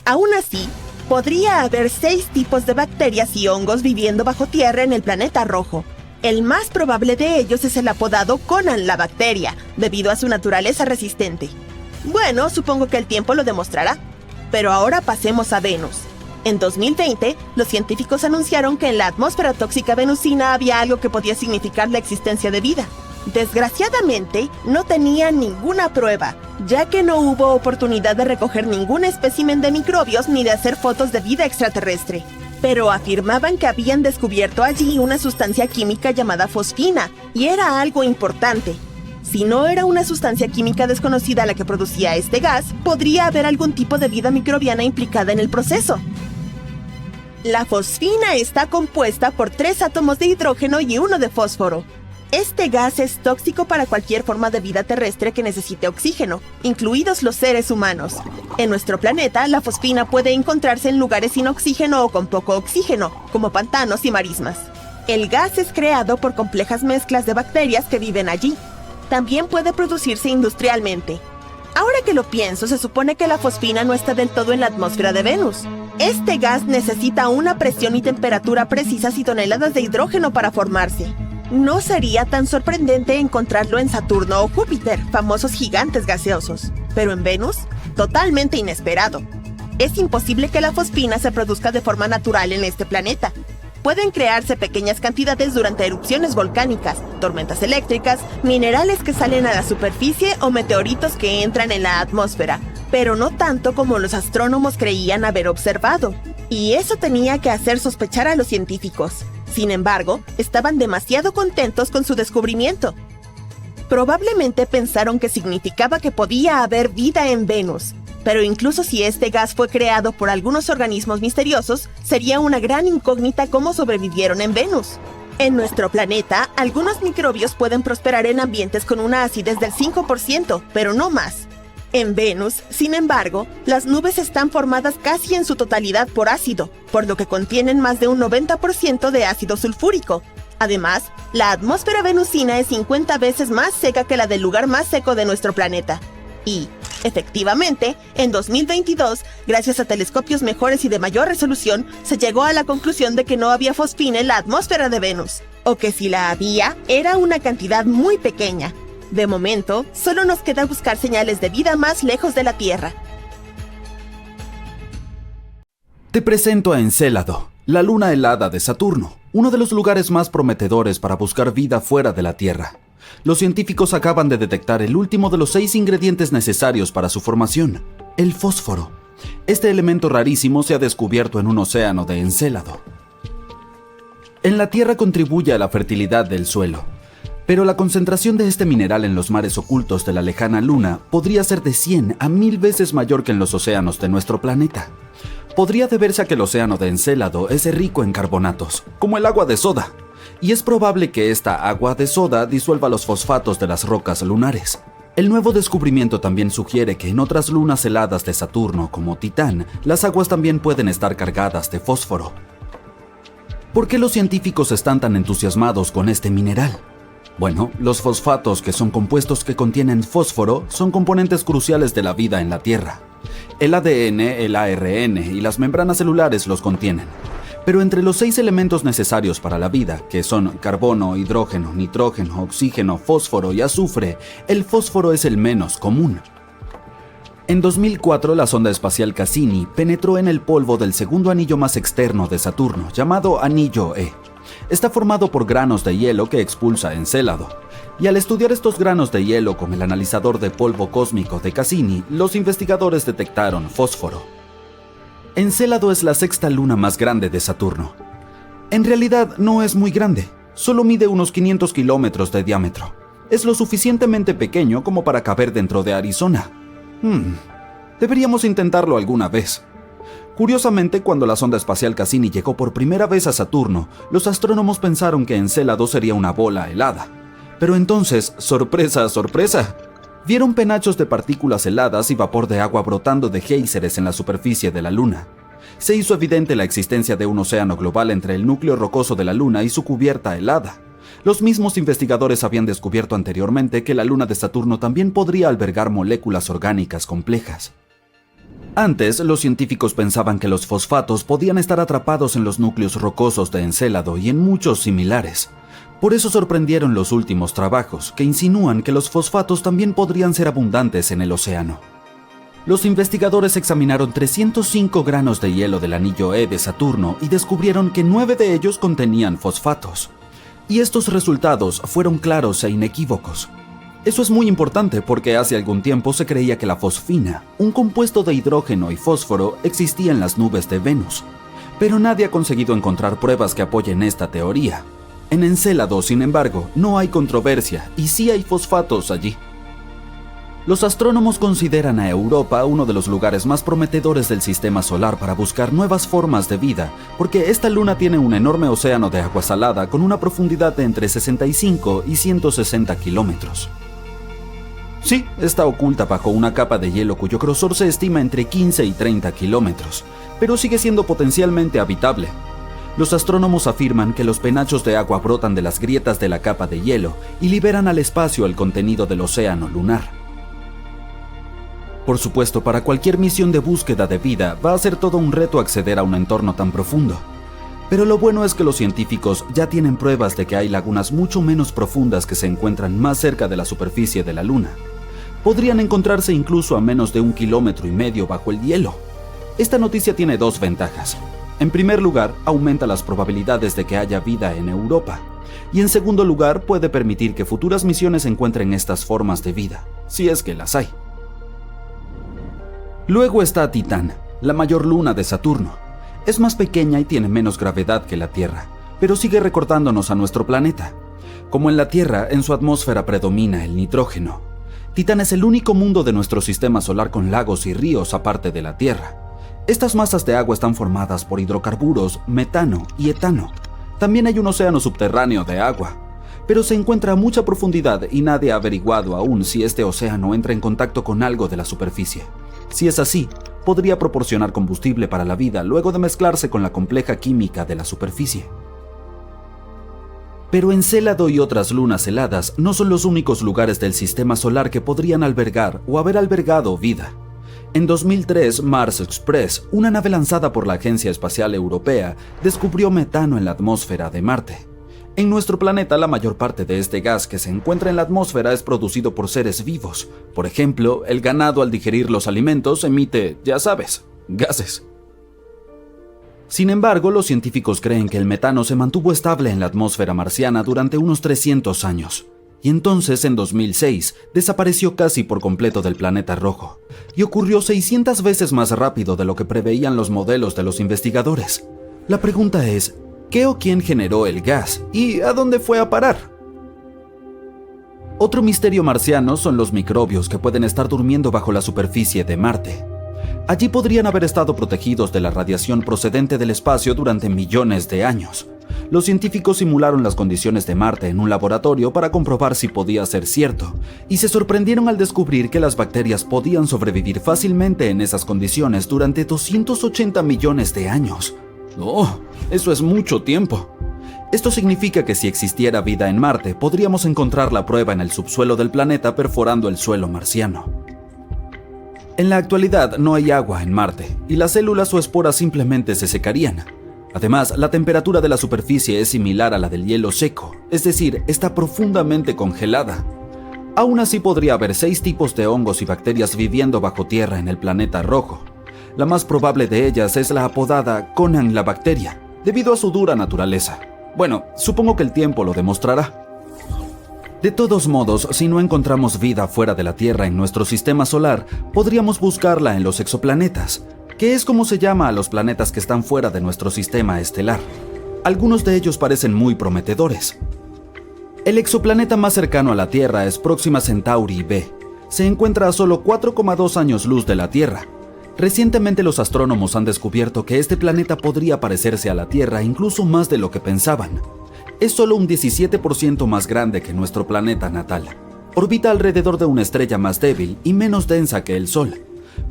Aún así, podría haber 6 tipos de bacterias y hongos viviendo bajo tierra en el planeta rojo. El más probable de ellos es el apodado Conan la bacteria, debido a su naturaleza resistente. Bueno, supongo que el tiempo lo demostrará. Pero ahora pasemos a Venus. En 2020, los científicos anunciaron que en la atmósfera tóxica venusina había algo que podía significar la existencia de vida. Desgraciadamente, no tenían ninguna prueba, ya que no hubo oportunidad de recoger ningún espécimen de microbios ni de hacer fotos de vida extraterrestre. Pero afirmaban que habían descubierto allí una sustancia química llamada fosfina, y era algo importante. Si no era una sustancia química desconocida la que producía este gas, podría haber algún tipo de vida microbiana implicada en el proceso. La fosfina está compuesta por 3 átomos de hidrógeno y 1 de fósforo. Este gas es tóxico para cualquier forma de vida terrestre que necesite oxígeno, incluidos los seres humanos. En nuestro planeta, la fosfina puede encontrarse en lugares sin oxígeno o con poco oxígeno, como pantanos y marismas. El gas es creado por complejas mezclas de bacterias que viven allí. También puede producirse industrialmente. Ahora que lo pienso, se supone que la fosfina no está del todo en la atmósfera de Venus. Este gas necesita una presión y temperatura precisas y toneladas de hidrógeno para formarse. No sería tan sorprendente encontrarlo en Saturno o Júpiter, famosos gigantes gaseosos. Pero en Venus, totalmente inesperado. Es imposible que la fosfina se produzca de forma natural en este planeta. Pueden crearse pequeñas cantidades durante erupciones volcánicas, tormentas eléctricas, minerales que salen a la superficie o meteoritos que entran en la atmósfera. pero no tanto como los astrónomos creían haber observado. Y eso tenía que hacer sospechar a los científicos. Sin embargo, estaban demasiado contentos con su descubrimiento. Probablemente pensaron que significaba que podía haber vida en Venus, pero incluso si este gas fue creado por algunos organismos misteriosos, sería una gran incógnita cómo sobrevivieron en Venus. En nuestro planeta, algunos microbios pueden prosperar en ambientes con una acidez del 5%, pero no más. En Venus, sin embargo, las nubes están formadas casi en su totalidad por ácido, por lo que contienen más de un 90% de ácido sulfúrico. Además, la atmósfera venusina es 50 veces más seca que la del lugar más seco de nuestro planeta. Y, efectivamente, en 2022, gracias a telescopios mejores y de mayor resolución, se llegó a la conclusión de que no había fosfina en la atmósfera de Venus, o que si la había, era una cantidad muy pequeña. De momento, solo nos queda buscar señales de vida más lejos de la Tierra.
Te presento a Encélado, la luna helada de Saturno, uno de los lugares más prometedores para buscar vida fuera de la Tierra. Los científicos acaban de detectar el último de los 6 ingredientes necesarios para su formación, el fósforo. Este elemento rarísimo se ha descubierto en un océano de Encélado. En la Tierra contribuye a la fertilidad del suelo, pero la concentración de este mineral en los mares ocultos de la lejana Luna podría ser de 100 a 1000 veces mayor que en los océanos de nuestro planeta. Podría deberse a que el océano de Encélado es rico en carbonatos, como el agua de soda, y es probable que esta agua de soda disuelva los fosfatos de las rocas lunares. El nuevo descubrimiento también sugiere que en otras lunas heladas de Saturno, como Titán, las aguas también pueden estar cargadas de fósforo. ¿Por qué los científicos están tan entusiasmados con este mineral? Bueno, los fosfatos, que son compuestos que contienen fósforo, son componentes cruciales de la vida en la Tierra. El ADN, el ARN y las membranas celulares los contienen. Pero entre los 6 elementos necesarios para la vida, que son carbono, hidrógeno, nitrógeno, oxígeno, fósforo y azufre, el fósforo es el menos común. En 2004, la sonda espacial Cassini penetró en el polvo del segundo anillo más externo de Saturno, llamado Anillo E. Está formado por granos de hielo que expulsa Encélado. Y al estudiar estos granos de hielo con el analizador de polvo cósmico de Cassini, los investigadores detectaron fósforo. Encélado es la 6ª luna más grande de Saturno. En realidad no es muy grande, solo mide unos 500 kilómetros de diámetro. Es lo suficientemente pequeño como para caber dentro de Arizona. Deberíamos intentarlo alguna vez. Curiosamente, cuando la sonda espacial Cassini llegó por primera vez a Saturno, los astrónomos pensaron que Encélado sería una bola helada. Pero entonces, sorpresa, sorpresa, vieron penachos de partículas heladas y vapor de agua brotando de géiseres en la superficie de la Luna. Se hizo evidente la existencia de un océano global entre el núcleo rocoso de la Luna y su cubierta helada. Los mismos investigadores habían descubierto anteriormente que la Luna de Saturno también podría albergar moléculas orgánicas complejas. Antes, los científicos pensaban que los fosfatos podían estar atrapados en los núcleos rocosos de Encélado y en muchos similares. Por eso sorprendieron los últimos trabajos, que insinúan que los fosfatos también podrían ser abundantes en el océano. Los investigadores examinaron 305 granos de hielo del anillo E de Saturno y descubrieron que 9 de ellos contenían fosfatos. Y estos resultados fueron claros e inequívocos. Eso es muy importante porque hace algún tiempo se creía que la fosfina, un compuesto de hidrógeno y fósforo, existía en las nubes de Venus. Pero nadie ha conseguido encontrar pruebas que apoyen esta teoría. En Encélado, sin embargo, no hay controversia y sí hay fosfatos allí. Los astrónomos consideran a Europa uno de los lugares más prometedores del sistema solar para buscar nuevas formas de vida, porque esta luna tiene un enorme océano de agua salada con una profundidad de entre 65 y 160 kilómetros. Sí, está oculta bajo una capa de hielo cuyo grosor se estima entre 15 y 30 kilómetros, pero sigue siendo potencialmente habitable. Los astrónomos afirman que los penachos de agua brotan de las grietas de la capa de hielo y liberan al espacio el contenido del océano lunar. Por supuesto, para cualquier misión de búsqueda de vida va a ser todo un reto acceder a un entorno tan profundo. Pero lo bueno es que los científicos ya tienen pruebas de que hay lagunas mucho menos profundas que se encuentran más cerca de la superficie de la Luna. Podrían encontrarse incluso a menos de 1,5 kilómetros bajo el hielo. Esta noticia tiene 2 ventajas. En primer lugar, aumenta las probabilidades de que haya vida en Europa. Y en segundo lugar, puede permitir que futuras misiones encuentren estas formas de vida, si es que las hay. Luego está Titán, la mayor luna de Saturno. Es más pequeña y tiene menos gravedad que la Tierra, pero sigue recordándonos a nuestro planeta. Como en la Tierra, en su atmósfera predomina el nitrógeno. Titán es el único mundo de nuestro sistema solar con lagos y ríos aparte de la Tierra. Estas masas de agua están formadas por hidrocarburos, metano y etano. También hay un océano subterráneo de agua, pero se encuentra a mucha profundidad y nadie ha averiguado aún si este océano entra en contacto con algo de la superficie. Si es así, podría proporcionar combustible para la vida luego de mezclarse con la compleja química de la superficie. Pero Encélado y otras lunas heladas no son los únicos lugares del sistema solar que podrían albergar o haber albergado vida. En 2003, Mars Express, una nave lanzada por la Agencia Espacial Europea, descubrió metano en la atmósfera de Marte. En nuestro planeta, la mayor parte de este gas que se encuentra en la atmósfera es producido por seres vivos. Por ejemplo, el ganado al digerir los alimentos emite, ya sabes, gases. Sin embargo, los científicos creen que el metano se mantuvo estable en la atmósfera marciana durante unos 300 años. Y entonces, en 2006, desapareció casi por completo del planeta rojo. Y ocurrió 600 veces más rápido de lo que preveían los modelos de los investigadores. La pregunta es, ¿qué o quién generó el gas? ¿Y a dónde fue a parar? Otro misterio marciano son los microbios que pueden estar durmiendo bajo la superficie de Marte. Allí podrían haber estado protegidos de la radiación procedente del espacio durante millones de años. Los científicos simularon las condiciones de Marte en un laboratorio para comprobar si podía ser cierto, y se sorprendieron al descubrir que las bacterias podían sobrevivir fácilmente en esas condiciones durante 280 millones de años. ¡Oh! Eso es mucho tiempo. Esto significa que si existiera vida en Marte, podríamos encontrar la prueba en el subsuelo del planeta perforando el suelo marciano. En la actualidad no hay agua en Marte, y las células o esporas simplemente se secarían. Además, la temperatura de la superficie es similar a la del hielo seco, es decir, está profundamente congelada. Aún así podría haber 6 tipos de hongos y bacterias viviendo bajo tierra en el planeta rojo. La más probable de ellas es la apodada Conan la bacteria, debido a su dura naturaleza. Bueno, supongo que el tiempo lo demostrará. De todos modos, si no encontramos vida fuera de la Tierra en nuestro sistema solar, podríamos buscarla en los exoplanetas, que es como se llama a los planetas que están fuera de nuestro sistema estelar. Algunos de ellos parecen muy prometedores. El exoplaneta más cercano a la Tierra es Próxima Centauri b. Se encuentra a solo 4,2 años luz de la Tierra. Recientemente los astrónomos han descubierto que este planeta podría parecerse a la Tierra incluso más de lo que pensaban. Es solo un 17% más grande que nuestro planeta natal. Orbita alrededor de una estrella más débil y menos densa que el Sol.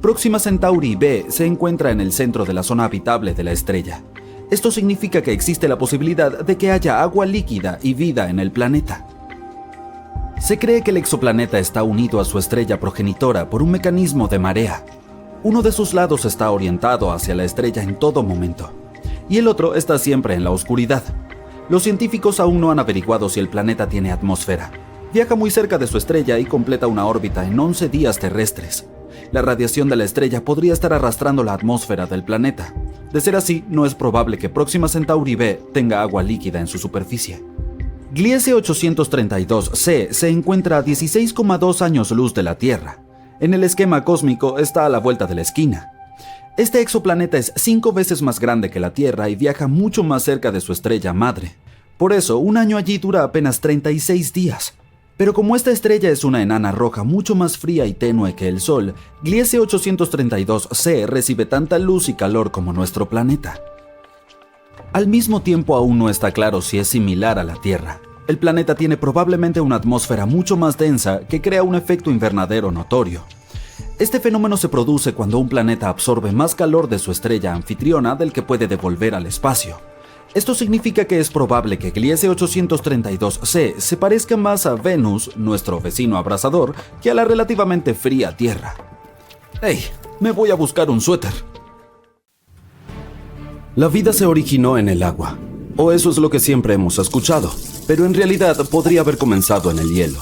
Próxima Centauri b se encuentra en el centro de la zona habitable de la estrella. Esto significa que existe la posibilidad de que haya agua líquida y vida en el planeta. Se cree que el exoplaneta está unido a su estrella progenitora por un mecanismo de marea. Uno de sus lados está orientado hacia la estrella en todo momento, y el otro está siempre en la oscuridad. Los científicos aún no han averiguado si el planeta tiene atmósfera. Viaja muy cerca de su estrella y completa una órbita en 11 días terrestres. La radiación de la estrella podría estar arrastrando la atmósfera del planeta. De ser así, no es probable que Próxima Centauri b tenga agua líquida en su superficie. Gliese 832c se encuentra a 16,2 años luz de la Tierra. En el esquema cósmico está a la vuelta de la esquina. Este exoplaneta es 5 veces más grande que la Tierra y viaja mucho más cerca de su estrella madre. Por eso, un año allí dura apenas 36 días. Pero como esta estrella es una enana roja mucho más fría y tenue que el Sol, Gliese 832c recibe tanta luz y calor como nuestro planeta. Al mismo tiempo, aún no está claro si es similar a la Tierra. El planeta tiene probablemente una atmósfera mucho más densa que crea un efecto invernadero notorio. Este fenómeno se produce cuando un planeta absorbe más calor de su estrella anfitriona del que puede devolver al espacio. Esto significa que es probable que Gliese 832c se parezca más a Venus, nuestro vecino abrasador, que a la relativamente fría Tierra. ¡Hey! Me voy a buscar un suéter. La vida se originó en el agua, o eso es lo que siempre hemos escuchado, pero en realidad podría haber comenzado en el hielo.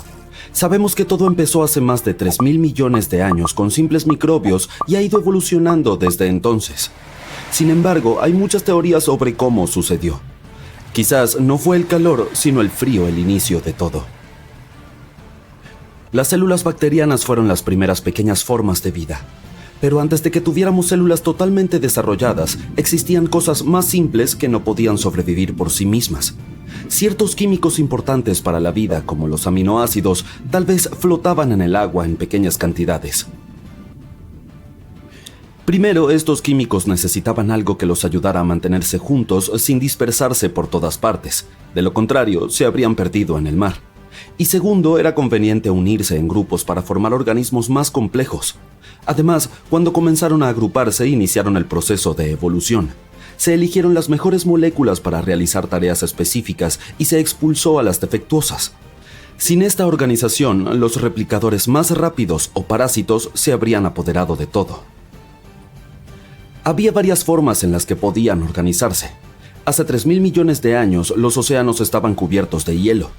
Sabemos que todo empezó hace más de 3.000 millones de años con simples microbios y ha ido evolucionando desde entonces. Sin embargo, hay muchas teorías sobre cómo sucedió. Quizás no fue el calor, sino el frío el inicio de todo. Las células bacterianas fueron las primeras pequeñas formas de vida. Pero antes de que tuviéramos células totalmente desarrolladas, existían cosas más simples que no podían sobrevivir por sí mismas. Ciertos químicos importantes para la vida, como los aminoácidos, tal vez flotaban en el agua en pequeñas cantidades. Primero, estos químicos necesitaban algo que los ayudara a mantenerse juntos sin dispersarse por todas partes. De lo contrario, se habrían perdido en el mar. Y segundo, era conveniente unirse en grupos para formar organismos más complejos. Además, cuando comenzaron a agruparse, iniciaron el proceso de evolución. Se eligieron las mejores moléculas para realizar tareas específicas y se expulsó a las defectuosas. Sin esta organización, los replicadores más rápidos o parásitos se habrían apoderado de todo. Había varias formas en las que podían organizarse. Hace 3.000 millones de años, los océanos estaban cubiertos de hielo.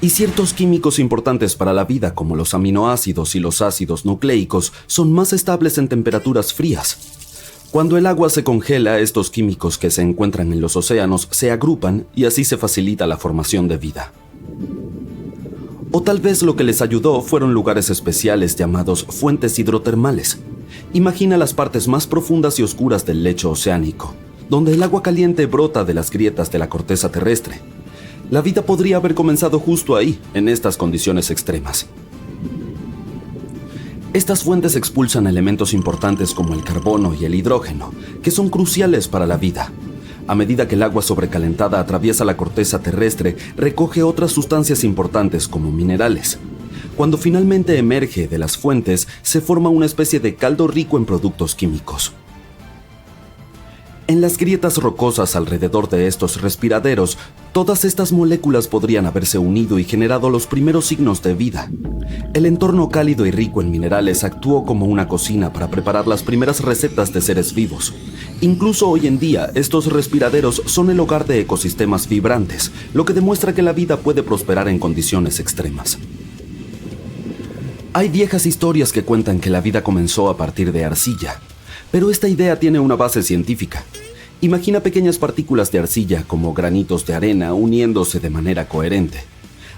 Y ciertos químicos importantes para la vida, como los aminoácidos y los ácidos nucleicos, son más estables en temperaturas frías. Cuando el agua se congela, estos químicos que se encuentran en los océanos se agrupan y así se facilita la formación de vida. O tal vez lo que les ayudó fueron lugares especiales llamados fuentes hidrotermales. Imagina las partes más profundas y oscuras del lecho oceánico, donde el agua caliente brota de las grietas de la corteza terrestre. La vida podría haber comenzado justo ahí, en estas condiciones extremas. Estas fuentes expulsan elementos importantes como el carbono y el hidrógeno, que son cruciales para la vida. A medida que el agua sobrecalentada atraviesa la corteza terrestre, recoge otras sustancias importantes como minerales. Cuando finalmente emerge de las fuentes, se forma una especie de caldo rico en productos químicos. En las grietas rocosas alrededor de estos respiraderos, todas estas moléculas podrían haberse unido y generado los primeros signos de vida. El entorno cálido y rico en minerales actuó como una cocina para preparar las primeras recetas de seres vivos. Incluso hoy en día, estos respiraderos son el hogar de ecosistemas vibrantes, lo que demuestra que la vida puede prosperar en condiciones extremas. Hay viejas historias que cuentan que la vida comenzó a partir de arcilla, pero esta idea tiene una base científica. Imagina pequeñas partículas de arcilla como granitos de arena uniéndose de manera coherente.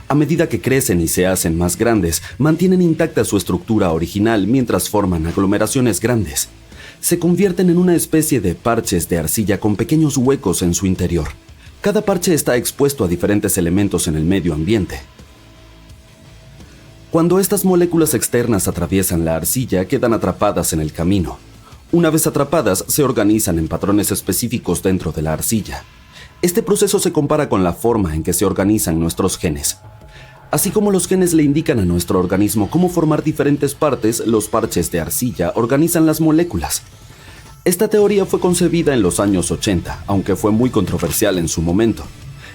A medida que crecen y se hacen más grandes, mantienen intacta su estructura original mientras forman aglomeraciones grandes. Se convierten en una especie de parches de arcilla con pequeños huecos en su interior. Cada parche está expuesto a diferentes elementos en el medio ambiente. Cuando estas moléculas externas atraviesan la arcilla, quedan atrapadas en el camino. Una vez atrapadas, se organizan en patrones específicos dentro de la arcilla. Este proceso se compara con la forma en que se organizan nuestros genes. Así como los genes le indican a nuestro organismo cómo formar diferentes partes, los parches de arcilla organizan las moléculas. Esta teoría fue concebida en los años 80, aunque fue muy controversial en su momento.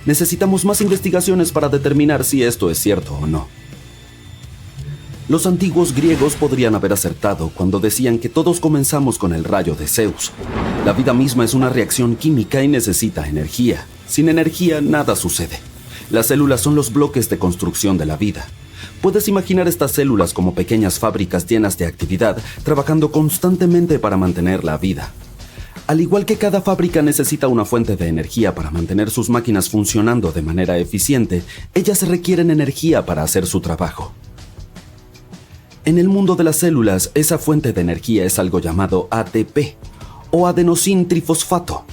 Necesitamos más investigaciones para determinar si esto es cierto o no. Los antiguos griegos podrían haber acertado cuando decían que todos comenzamos con el rayo de Zeus. La vida misma es una reacción química y necesita energía. Sin energía, nada sucede. Las células son los bloques de construcción de la vida. Puedes imaginar estas células como pequeñas fábricas llenas de actividad, trabajando constantemente para mantener la vida. Al igual que cada fábrica necesita una fuente de energía para mantener sus máquinas funcionando de manera eficiente, ellas requieren energía para hacer su trabajo. En el mundo de las células, esa fuente de energía es algo llamado ATP, o adenosín trifosfato.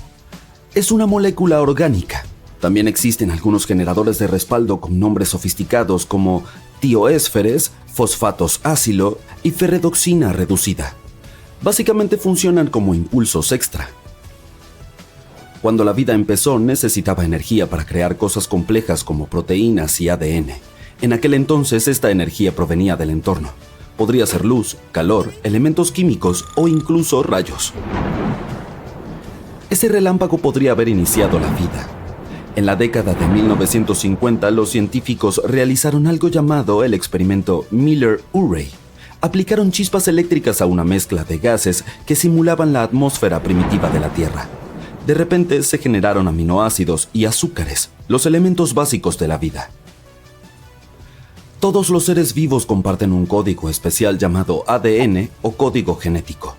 Es una molécula orgánica. También existen algunos generadores de respaldo con nombres sofisticados como tioésferes, fosfatos ácido y ferredoxina reducida. Básicamente funcionan como impulsos extra. Cuando la vida empezó, necesitaba energía para crear cosas complejas como proteínas y ADN. En aquel entonces, esta energía provenía del entorno. Podría ser luz, calor, elementos químicos o incluso rayos. Ese relámpago podría haber iniciado la vida. En la década de 1950, los científicos realizaron algo llamado el experimento Miller-Urey. Aplicaron chispas eléctricas a una mezcla de gases que simulaban la atmósfera primitiva de la Tierra. De repente se generaron aminoácidos y azúcares, los elementos básicos de la vida. Todos los seres vivos comparten un código especial llamado ADN o código genético.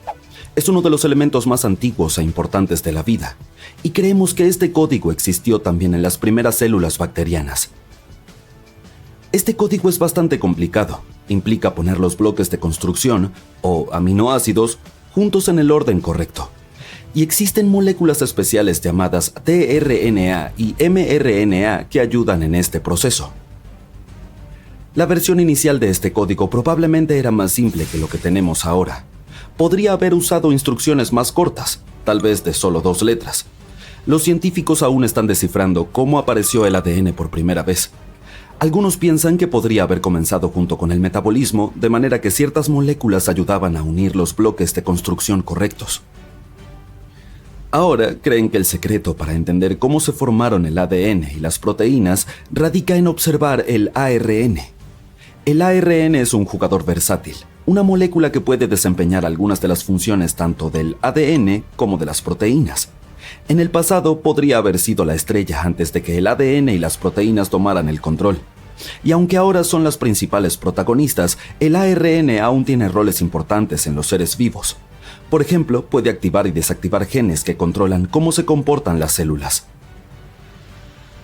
Es uno de los elementos más antiguos e importantes de la vida, y creemos que este código existió también en las primeras células bacterianas. Este código es bastante complicado. Implica poner los bloques de construcción, o aminoácidos, juntos en el orden correcto. Y existen moléculas especiales llamadas tRNA y mRNA que ayudan en este proceso. La versión inicial de este código probablemente era más simple que lo que tenemos ahora. Podría haber usado instrucciones más cortas, tal vez de solo 2 letras. Los científicos aún están descifrando cómo apareció el ADN por primera vez. Algunos piensan que podría haber comenzado junto con el metabolismo, de manera que ciertas moléculas ayudaban a unir los bloques de construcción correctos. Ahora creen que el secreto para entender cómo se formaron el ADN y las proteínas radica en observar el ARN. El ARN es un jugador versátil, una molécula que puede desempeñar algunas de las funciones tanto del ADN como de las proteínas. En el pasado podría haber sido la estrella antes de que el ADN y las proteínas tomaran el control. Y aunque ahora son las principales protagonistas, el ARN aún tiene roles importantes en los seres vivos. Por ejemplo, puede activar y desactivar genes que controlan cómo se comportan las células.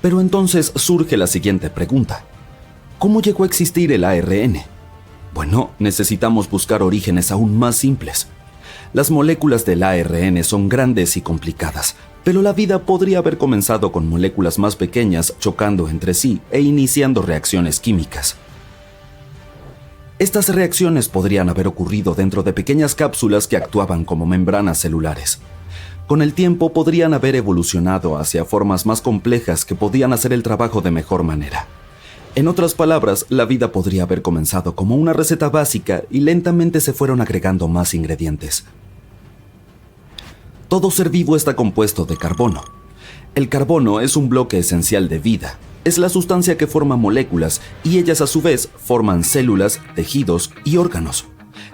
Pero entonces surge la siguiente pregunta. ¿Cómo llegó a existir el ARN? Bueno, necesitamos buscar orígenes aún más simples. Las moléculas del ARN son grandes y complicadas, pero la vida podría haber comenzado con moléculas más pequeñas chocando entre sí e iniciando reacciones químicas. Estas reacciones podrían haber ocurrido dentro de pequeñas cápsulas que actuaban como membranas celulares. Con el tiempo podrían haber evolucionado hacia formas más complejas que podían hacer el trabajo de mejor manera. En otras palabras, la vida podría haber comenzado como una receta básica y lentamente se fueron agregando más ingredientes. Todo ser vivo está compuesto de carbono. El carbono es un bloque esencial de vida. Es la sustancia que forma moléculas y ellas a su vez forman células, tejidos y órganos.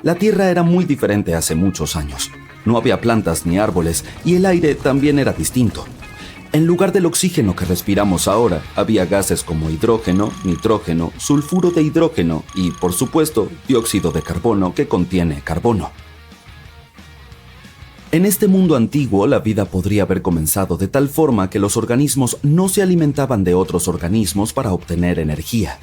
La Tierra era muy diferente hace muchos años. No había plantas ni árboles y el aire también era distinto. En lugar del oxígeno que respiramos ahora, había gases como hidrógeno, nitrógeno, sulfuro de hidrógeno y, por supuesto, dióxido de carbono que contiene carbono. En este mundo antiguo, la vida podría haber comenzado de tal forma que los organismos no se alimentaban de otros organismos para obtener energía.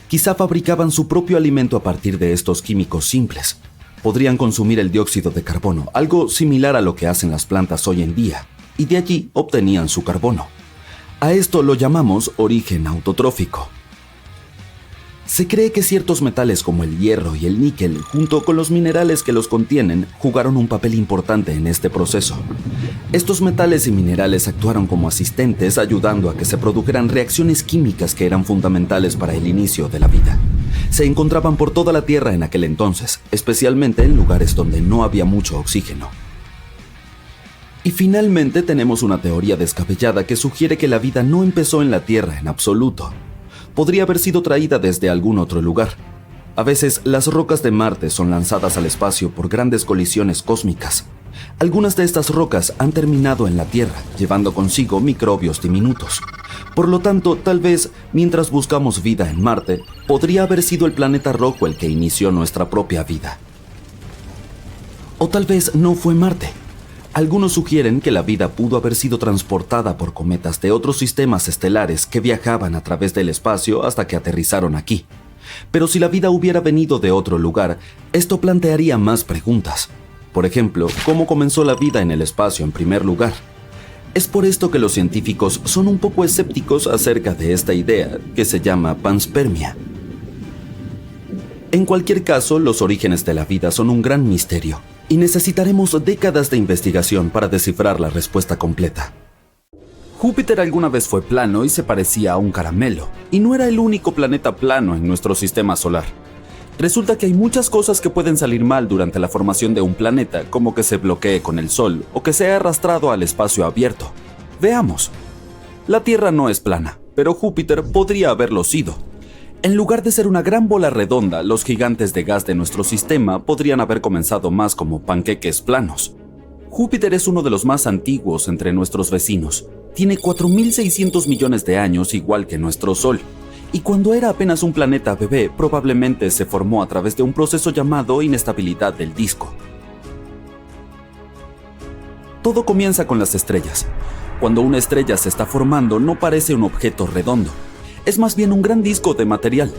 Quizá fabricaban su propio alimento a partir de estos químicos simples. Podrían consumir el dióxido de carbono, algo similar a lo que hacen las plantas hoy en día, y de allí obtenían su carbono. A esto lo llamamos origen autotrófico. Se cree que ciertos metales como el hierro y el níquel, junto con los minerales que los contienen, jugaron un papel importante en este proceso. Estos metales y minerales actuaron como asistentes, ayudando a que se produjeran reacciones químicas que eran fundamentales para el inicio de la vida. Se encontraban por toda la Tierra en aquel entonces, especialmente en lugares donde no había mucho oxígeno. Y finalmente tenemos una teoría descabellada que sugiere que la vida no empezó en la Tierra en absoluto. Podría haber sido traída desde algún otro lugar. A veces, las rocas de Marte son lanzadas al espacio por grandes colisiones cósmicas. Algunas de estas rocas han terminado en la Tierra, llevando consigo microbios diminutos. Por lo tanto, tal vez, mientras buscamos vida en Marte, podría haber sido el planeta rojo el que inició nuestra propia vida. O tal vez no fue Marte. Algunos sugieren que la vida pudo haber sido transportada por cometas de otros sistemas estelares que viajaban a través del espacio hasta que aterrizaron aquí. Pero si la vida hubiera venido de otro lugar, esto plantearía más preguntas. Por ejemplo, ¿cómo comenzó la vida en el espacio en primer lugar? Es por esto que los científicos son un poco escépticos acerca de esta idea, que se llama panspermia. En cualquier caso, los orígenes de la vida son un gran misterio, y necesitaremos décadas de investigación para descifrar la respuesta completa. Júpiter alguna vez fue plano y se parecía a un caramelo, y no era el único planeta plano en nuestro sistema solar. Resulta que hay muchas cosas que pueden salir mal durante la formación de un planeta, como que se bloquee con el Sol o que sea arrastrado al espacio abierto. Veamos. La Tierra no es plana, pero Júpiter podría haberlo sido. En lugar de ser una gran bola redonda, los gigantes de gas de nuestro sistema podrían haber comenzado más como panqueques planos. Júpiter es uno de los más antiguos entre nuestros vecinos. Tiene 4.600 millones de años, igual que nuestro Sol. Y cuando era apenas un planeta bebé, probablemente se formó a través de un proceso llamado inestabilidad del disco. Todo comienza con las estrellas. Cuando una estrella se está formando, no parece un objeto redondo. Es más bien un gran disco de material.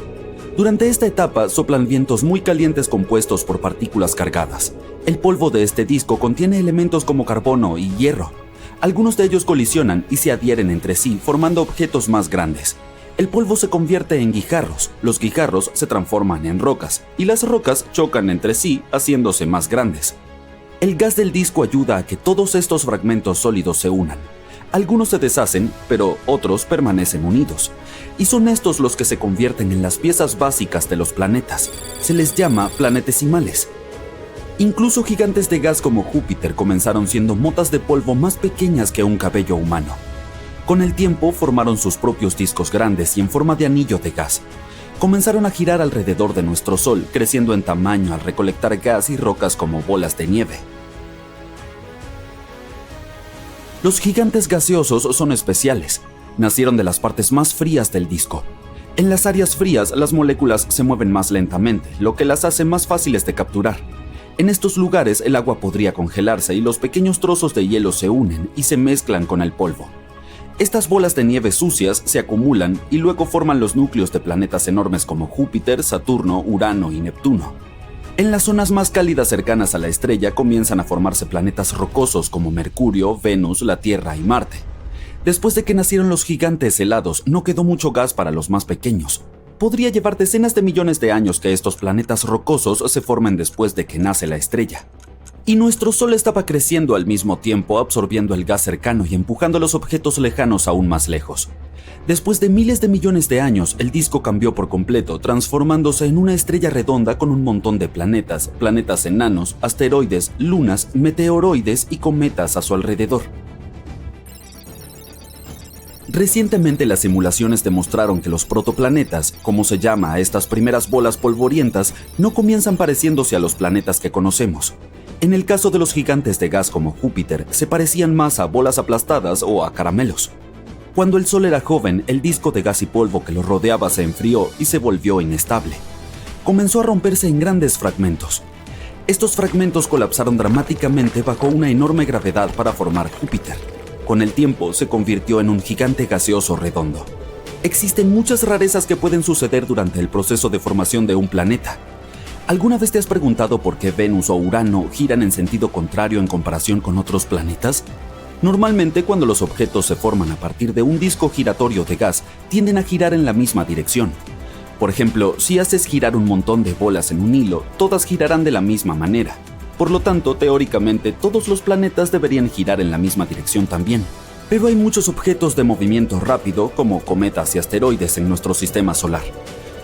Durante esta etapa soplan vientos muy calientes compuestos por partículas cargadas. El polvo de este disco contiene elementos como carbono y hierro. Algunos de ellos colisionan y se adhieren entre sí, formando objetos más grandes. El polvo se convierte en guijarros, los guijarros se transforman en rocas, y las rocas chocan entre sí, haciéndose más grandes. El gas del disco ayuda a que todos estos fragmentos sólidos se unan. Algunos se deshacen, pero otros permanecen unidos. Y son estos los que se convierten en las piezas básicas de los planetas. Se les llama planetesimales. Incluso gigantes de gas como Júpiter comenzaron siendo motas de polvo más pequeñas que un cabello humano. Con el tiempo formaron sus propios discos grandes y en forma de anillo de gas. Comenzaron a girar alrededor de nuestro Sol, creciendo en tamaño al recolectar gas y rocas como bolas de nieve. Los gigantes gaseosos son especiales. Nacieron de las partes más frías del disco. En las áreas frías, las moléculas se mueven más lentamente, lo que las hace más fáciles de capturar. En estos lugares, el agua podría congelarse y los pequeños trozos de hielo se unen y se mezclan con el polvo. Estas bolas de nieve sucias se acumulan y luego forman los núcleos de planetas enormes como Júpiter, Saturno, Urano y Neptuno. En las zonas más cálidas cercanas a la estrella comienzan a formarse planetas rocosos como Mercurio, Venus, la Tierra y Marte. Después de que nacieron los gigantes helados, no quedó mucho gas para los más pequeños. Podría llevar decenas de millones de años que estos planetas rocosos se formen después de que nace la estrella. Y nuestro Sol estaba creciendo al mismo tiempo, absorbiendo el gas cercano y empujando los objetos lejanos aún más lejos. Después de miles de millones de años, el disco cambió por completo, transformándose en una estrella redonda con un montón de planetas, planetas enanos, asteroides, lunas, meteoroides y cometas a su alrededor. Recientemente las simulaciones demostraron que los protoplanetas, como se llama a estas primeras bolas polvorientas, no comienzan pareciéndose a los planetas que conocemos. En el caso de los gigantes de gas como Júpiter, se parecían más a bolas aplastadas o a caramelos. Cuando el Sol era joven, el disco de gas y polvo que lo rodeaba se enfrió y se volvió inestable. Comenzó a romperse en grandes fragmentos. Estos fragmentos colapsaron dramáticamente bajo una enorme gravedad para formar Júpiter. Con el tiempo se convirtió en un gigante gaseoso redondo. Existen muchas rarezas que pueden suceder durante el proceso de formación de un planeta. ¿Alguna vez te has preguntado por qué Venus o Urano giran en sentido contrario en comparación con otros planetas? Normalmente, cuando los objetos se forman a partir de un disco giratorio de gas, tienden a girar en la misma dirección. Por ejemplo, si haces girar un montón de bolas en un hilo, todas girarán de la misma manera. Por lo tanto, teóricamente, todos los planetas deberían girar en la misma dirección también. Pero hay muchos objetos de movimiento rápido, como cometas y asteroides en nuestro sistema solar.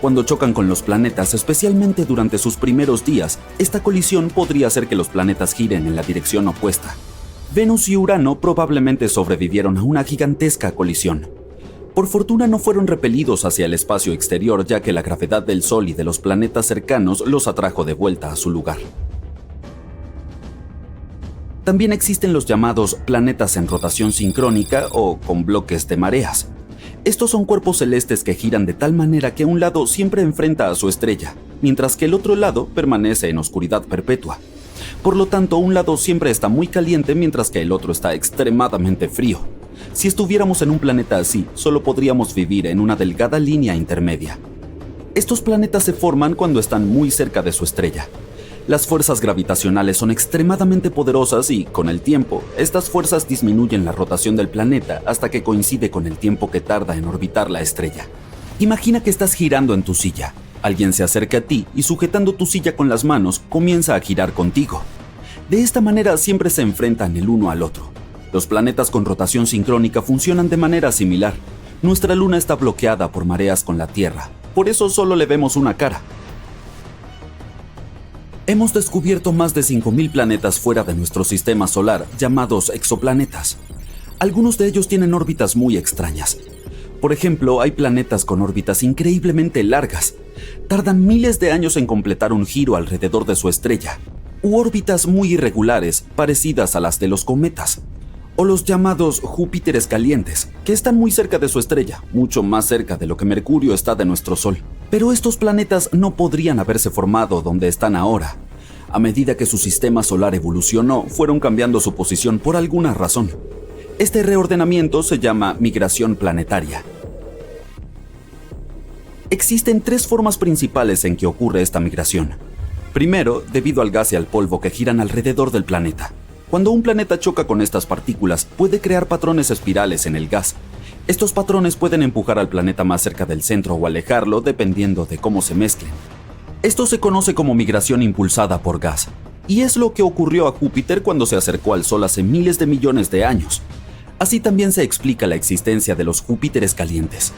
Cuando chocan con los planetas, especialmente durante sus primeros días, esta colisión podría hacer que los planetas giren en la dirección opuesta. Venus y Urano probablemente sobrevivieron a una gigantesca colisión. Por fortuna no fueron repelidos hacia el espacio exterior, ya que la gravedad del Sol y de los planetas cercanos los atrajo de vuelta a su lugar. También existen los llamados planetas en rotación sincrónica o con bloques de mareas. Estos son cuerpos celestes que giran de tal manera que un lado siempre enfrenta a su estrella, mientras que el otro lado permanece en oscuridad perpetua. Por lo tanto, un lado siempre está muy caliente mientras que el otro está extremadamente frío. Si estuviéramos en un planeta así, solo podríamos vivir en una delgada línea intermedia. Estos planetas se forman cuando están muy cerca de su estrella. Las fuerzas gravitacionales son extremadamente poderosas y, con el tiempo, estas fuerzas disminuyen la rotación del planeta hasta que coincide con el tiempo que tarda en orbitar la estrella. Imagina que estás girando en tu silla. Alguien se acerca a ti y, sujetando tu silla con las manos, comienza a girar contigo. De esta manera siempre se enfrentan el uno al otro. Los planetas con rotación sincrónica funcionan de manera similar. Nuestra luna está bloqueada por mareas con la Tierra, por eso solo le vemos una cara. Hemos descubierto más de 5.000 planetas fuera de nuestro sistema solar, llamados exoplanetas. Algunos de ellos tienen órbitas muy extrañas. Por ejemplo, hay planetas con órbitas increíblemente largas. Tardan miles de años en completar un giro alrededor de su estrella. U órbitas muy irregulares, parecidas a las de los cometas. O los llamados Júpiteres calientes, que están muy cerca de su estrella, mucho más cerca de lo que Mercurio está de nuestro Sol. Pero estos planetas no podrían haberse formado donde están ahora. A medida que su sistema solar evolucionó, fueron cambiando su posición por alguna razón. Este reordenamiento se llama migración planetaria. Existen tres formas principales en que ocurre esta migración. Primero, debido al gas y al polvo que giran alrededor del planeta. Cuando un planeta choca con estas partículas, puede crear patrones espirales en el gas. Estos patrones pueden empujar al planeta más cerca del centro o alejarlo dependiendo de cómo se mezclen. Esto se conoce como migración impulsada por gas, y es lo que ocurrió a Júpiter cuando se acercó al Sol hace miles de millones de años. Así también se explica la existencia de los Júpiteres calientes.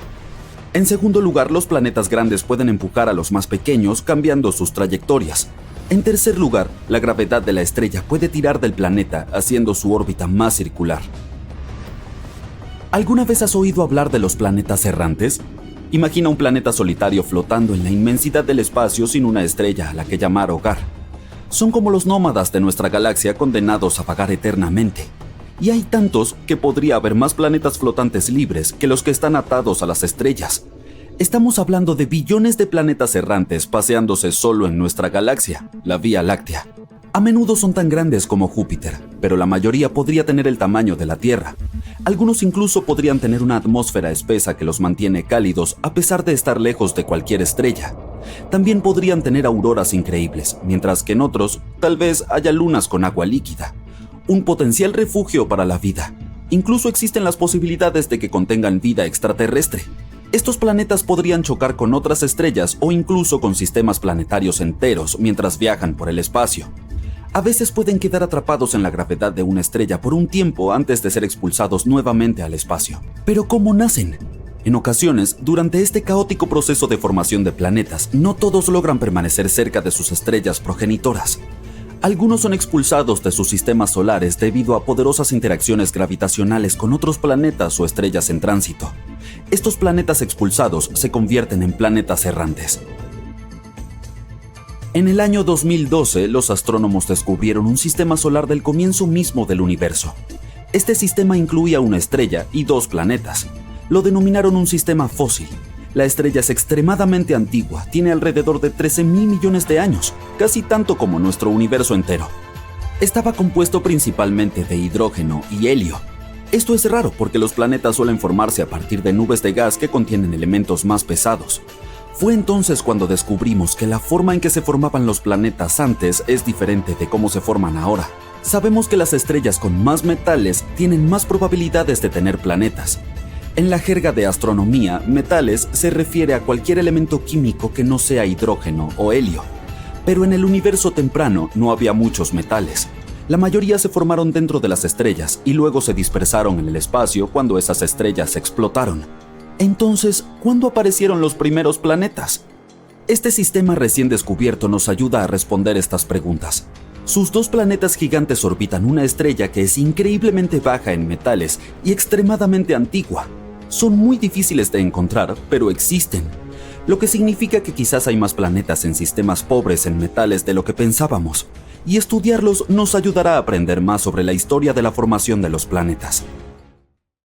En segundo lugar, los planetas grandes pueden empujar a los más pequeños cambiando sus trayectorias. En tercer lugar, la gravedad de la estrella puede tirar del planeta haciendo su órbita más circular. ¿Alguna vez has oído hablar de los planetas errantes? Imagina un planeta solitario flotando en la inmensidad del espacio sin una estrella a la que llamar hogar. Son como los nómadas de nuestra galaxia condenados a vagar eternamente. Y hay tantos que podría haber más planetas flotantes libres que los que están atados a las estrellas. Estamos hablando de billones de planetas errantes paseándose solo en nuestra galaxia, la Vía Láctea. A menudo son tan grandes como Júpiter, pero la mayoría podría tener el tamaño de la Tierra. Algunos incluso podrían tener una atmósfera espesa que los mantiene cálidos a pesar de estar lejos de cualquier estrella. También podrían tener auroras increíbles, mientras que en otros tal vez haya lunas con agua líquida. Un potencial refugio para la vida. Incluso existen las posibilidades de que contengan vida extraterrestre. Estos planetas podrían chocar con otras estrellas o incluso con sistemas planetarios enteros mientras viajan por el espacio. A veces pueden quedar atrapados en la gravedad de una estrella por un tiempo antes de ser expulsados nuevamente al espacio. Pero ¿cómo nacen? En ocasiones, durante este caótico proceso de formación de planetas, no todos logran permanecer cerca de sus estrellas progenitoras. Algunos son expulsados de sus sistemas solares debido a poderosas interacciones gravitacionales con otros planetas o estrellas en tránsito. Estos planetas expulsados se convierten en planetas errantes. En el año 2012, los astrónomos descubrieron un sistema solar del comienzo mismo del universo. Este sistema incluía una estrella y dos planetas. Lo denominaron un sistema fósil. La estrella es extremadamente antigua, tiene alrededor de 13.000 millones de años, casi tanto como nuestro universo entero. Estaba compuesto principalmente de hidrógeno y helio. Esto es raro porque los planetas suelen formarse a partir de nubes de gas que contienen elementos más pesados. Fue entonces cuando descubrimos que la forma en que se formaban los planetas antes es diferente de cómo se forman ahora. Sabemos que las estrellas con más metales tienen más probabilidades de tener planetas. En la jerga de astronomía, metales se refiere a cualquier elemento químico que no sea hidrógeno o helio. Pero en el universo temprano no había muchos metales. La mayoría se formaron dentro de las estrellas y luego se dispersaron en el espacio cuando esas estrellas explotaron. Entonces, ¿cuándo aparecieron los primeros planetas? Este sistema recién descubierto nos ayuda a responder estas preguntas. Sus dos planetas gigantes orbitan una estrella que es increíblemente baja en metales y extremadamente antigua. Son muy difíciles de encontrar, pero existen, lo que significa que quizás hay más planetas en sistemas pobres en metales de lo que pensábamos, y estudiarlos nos ayudará a aprender más sobre la historia de la formación de los planetas.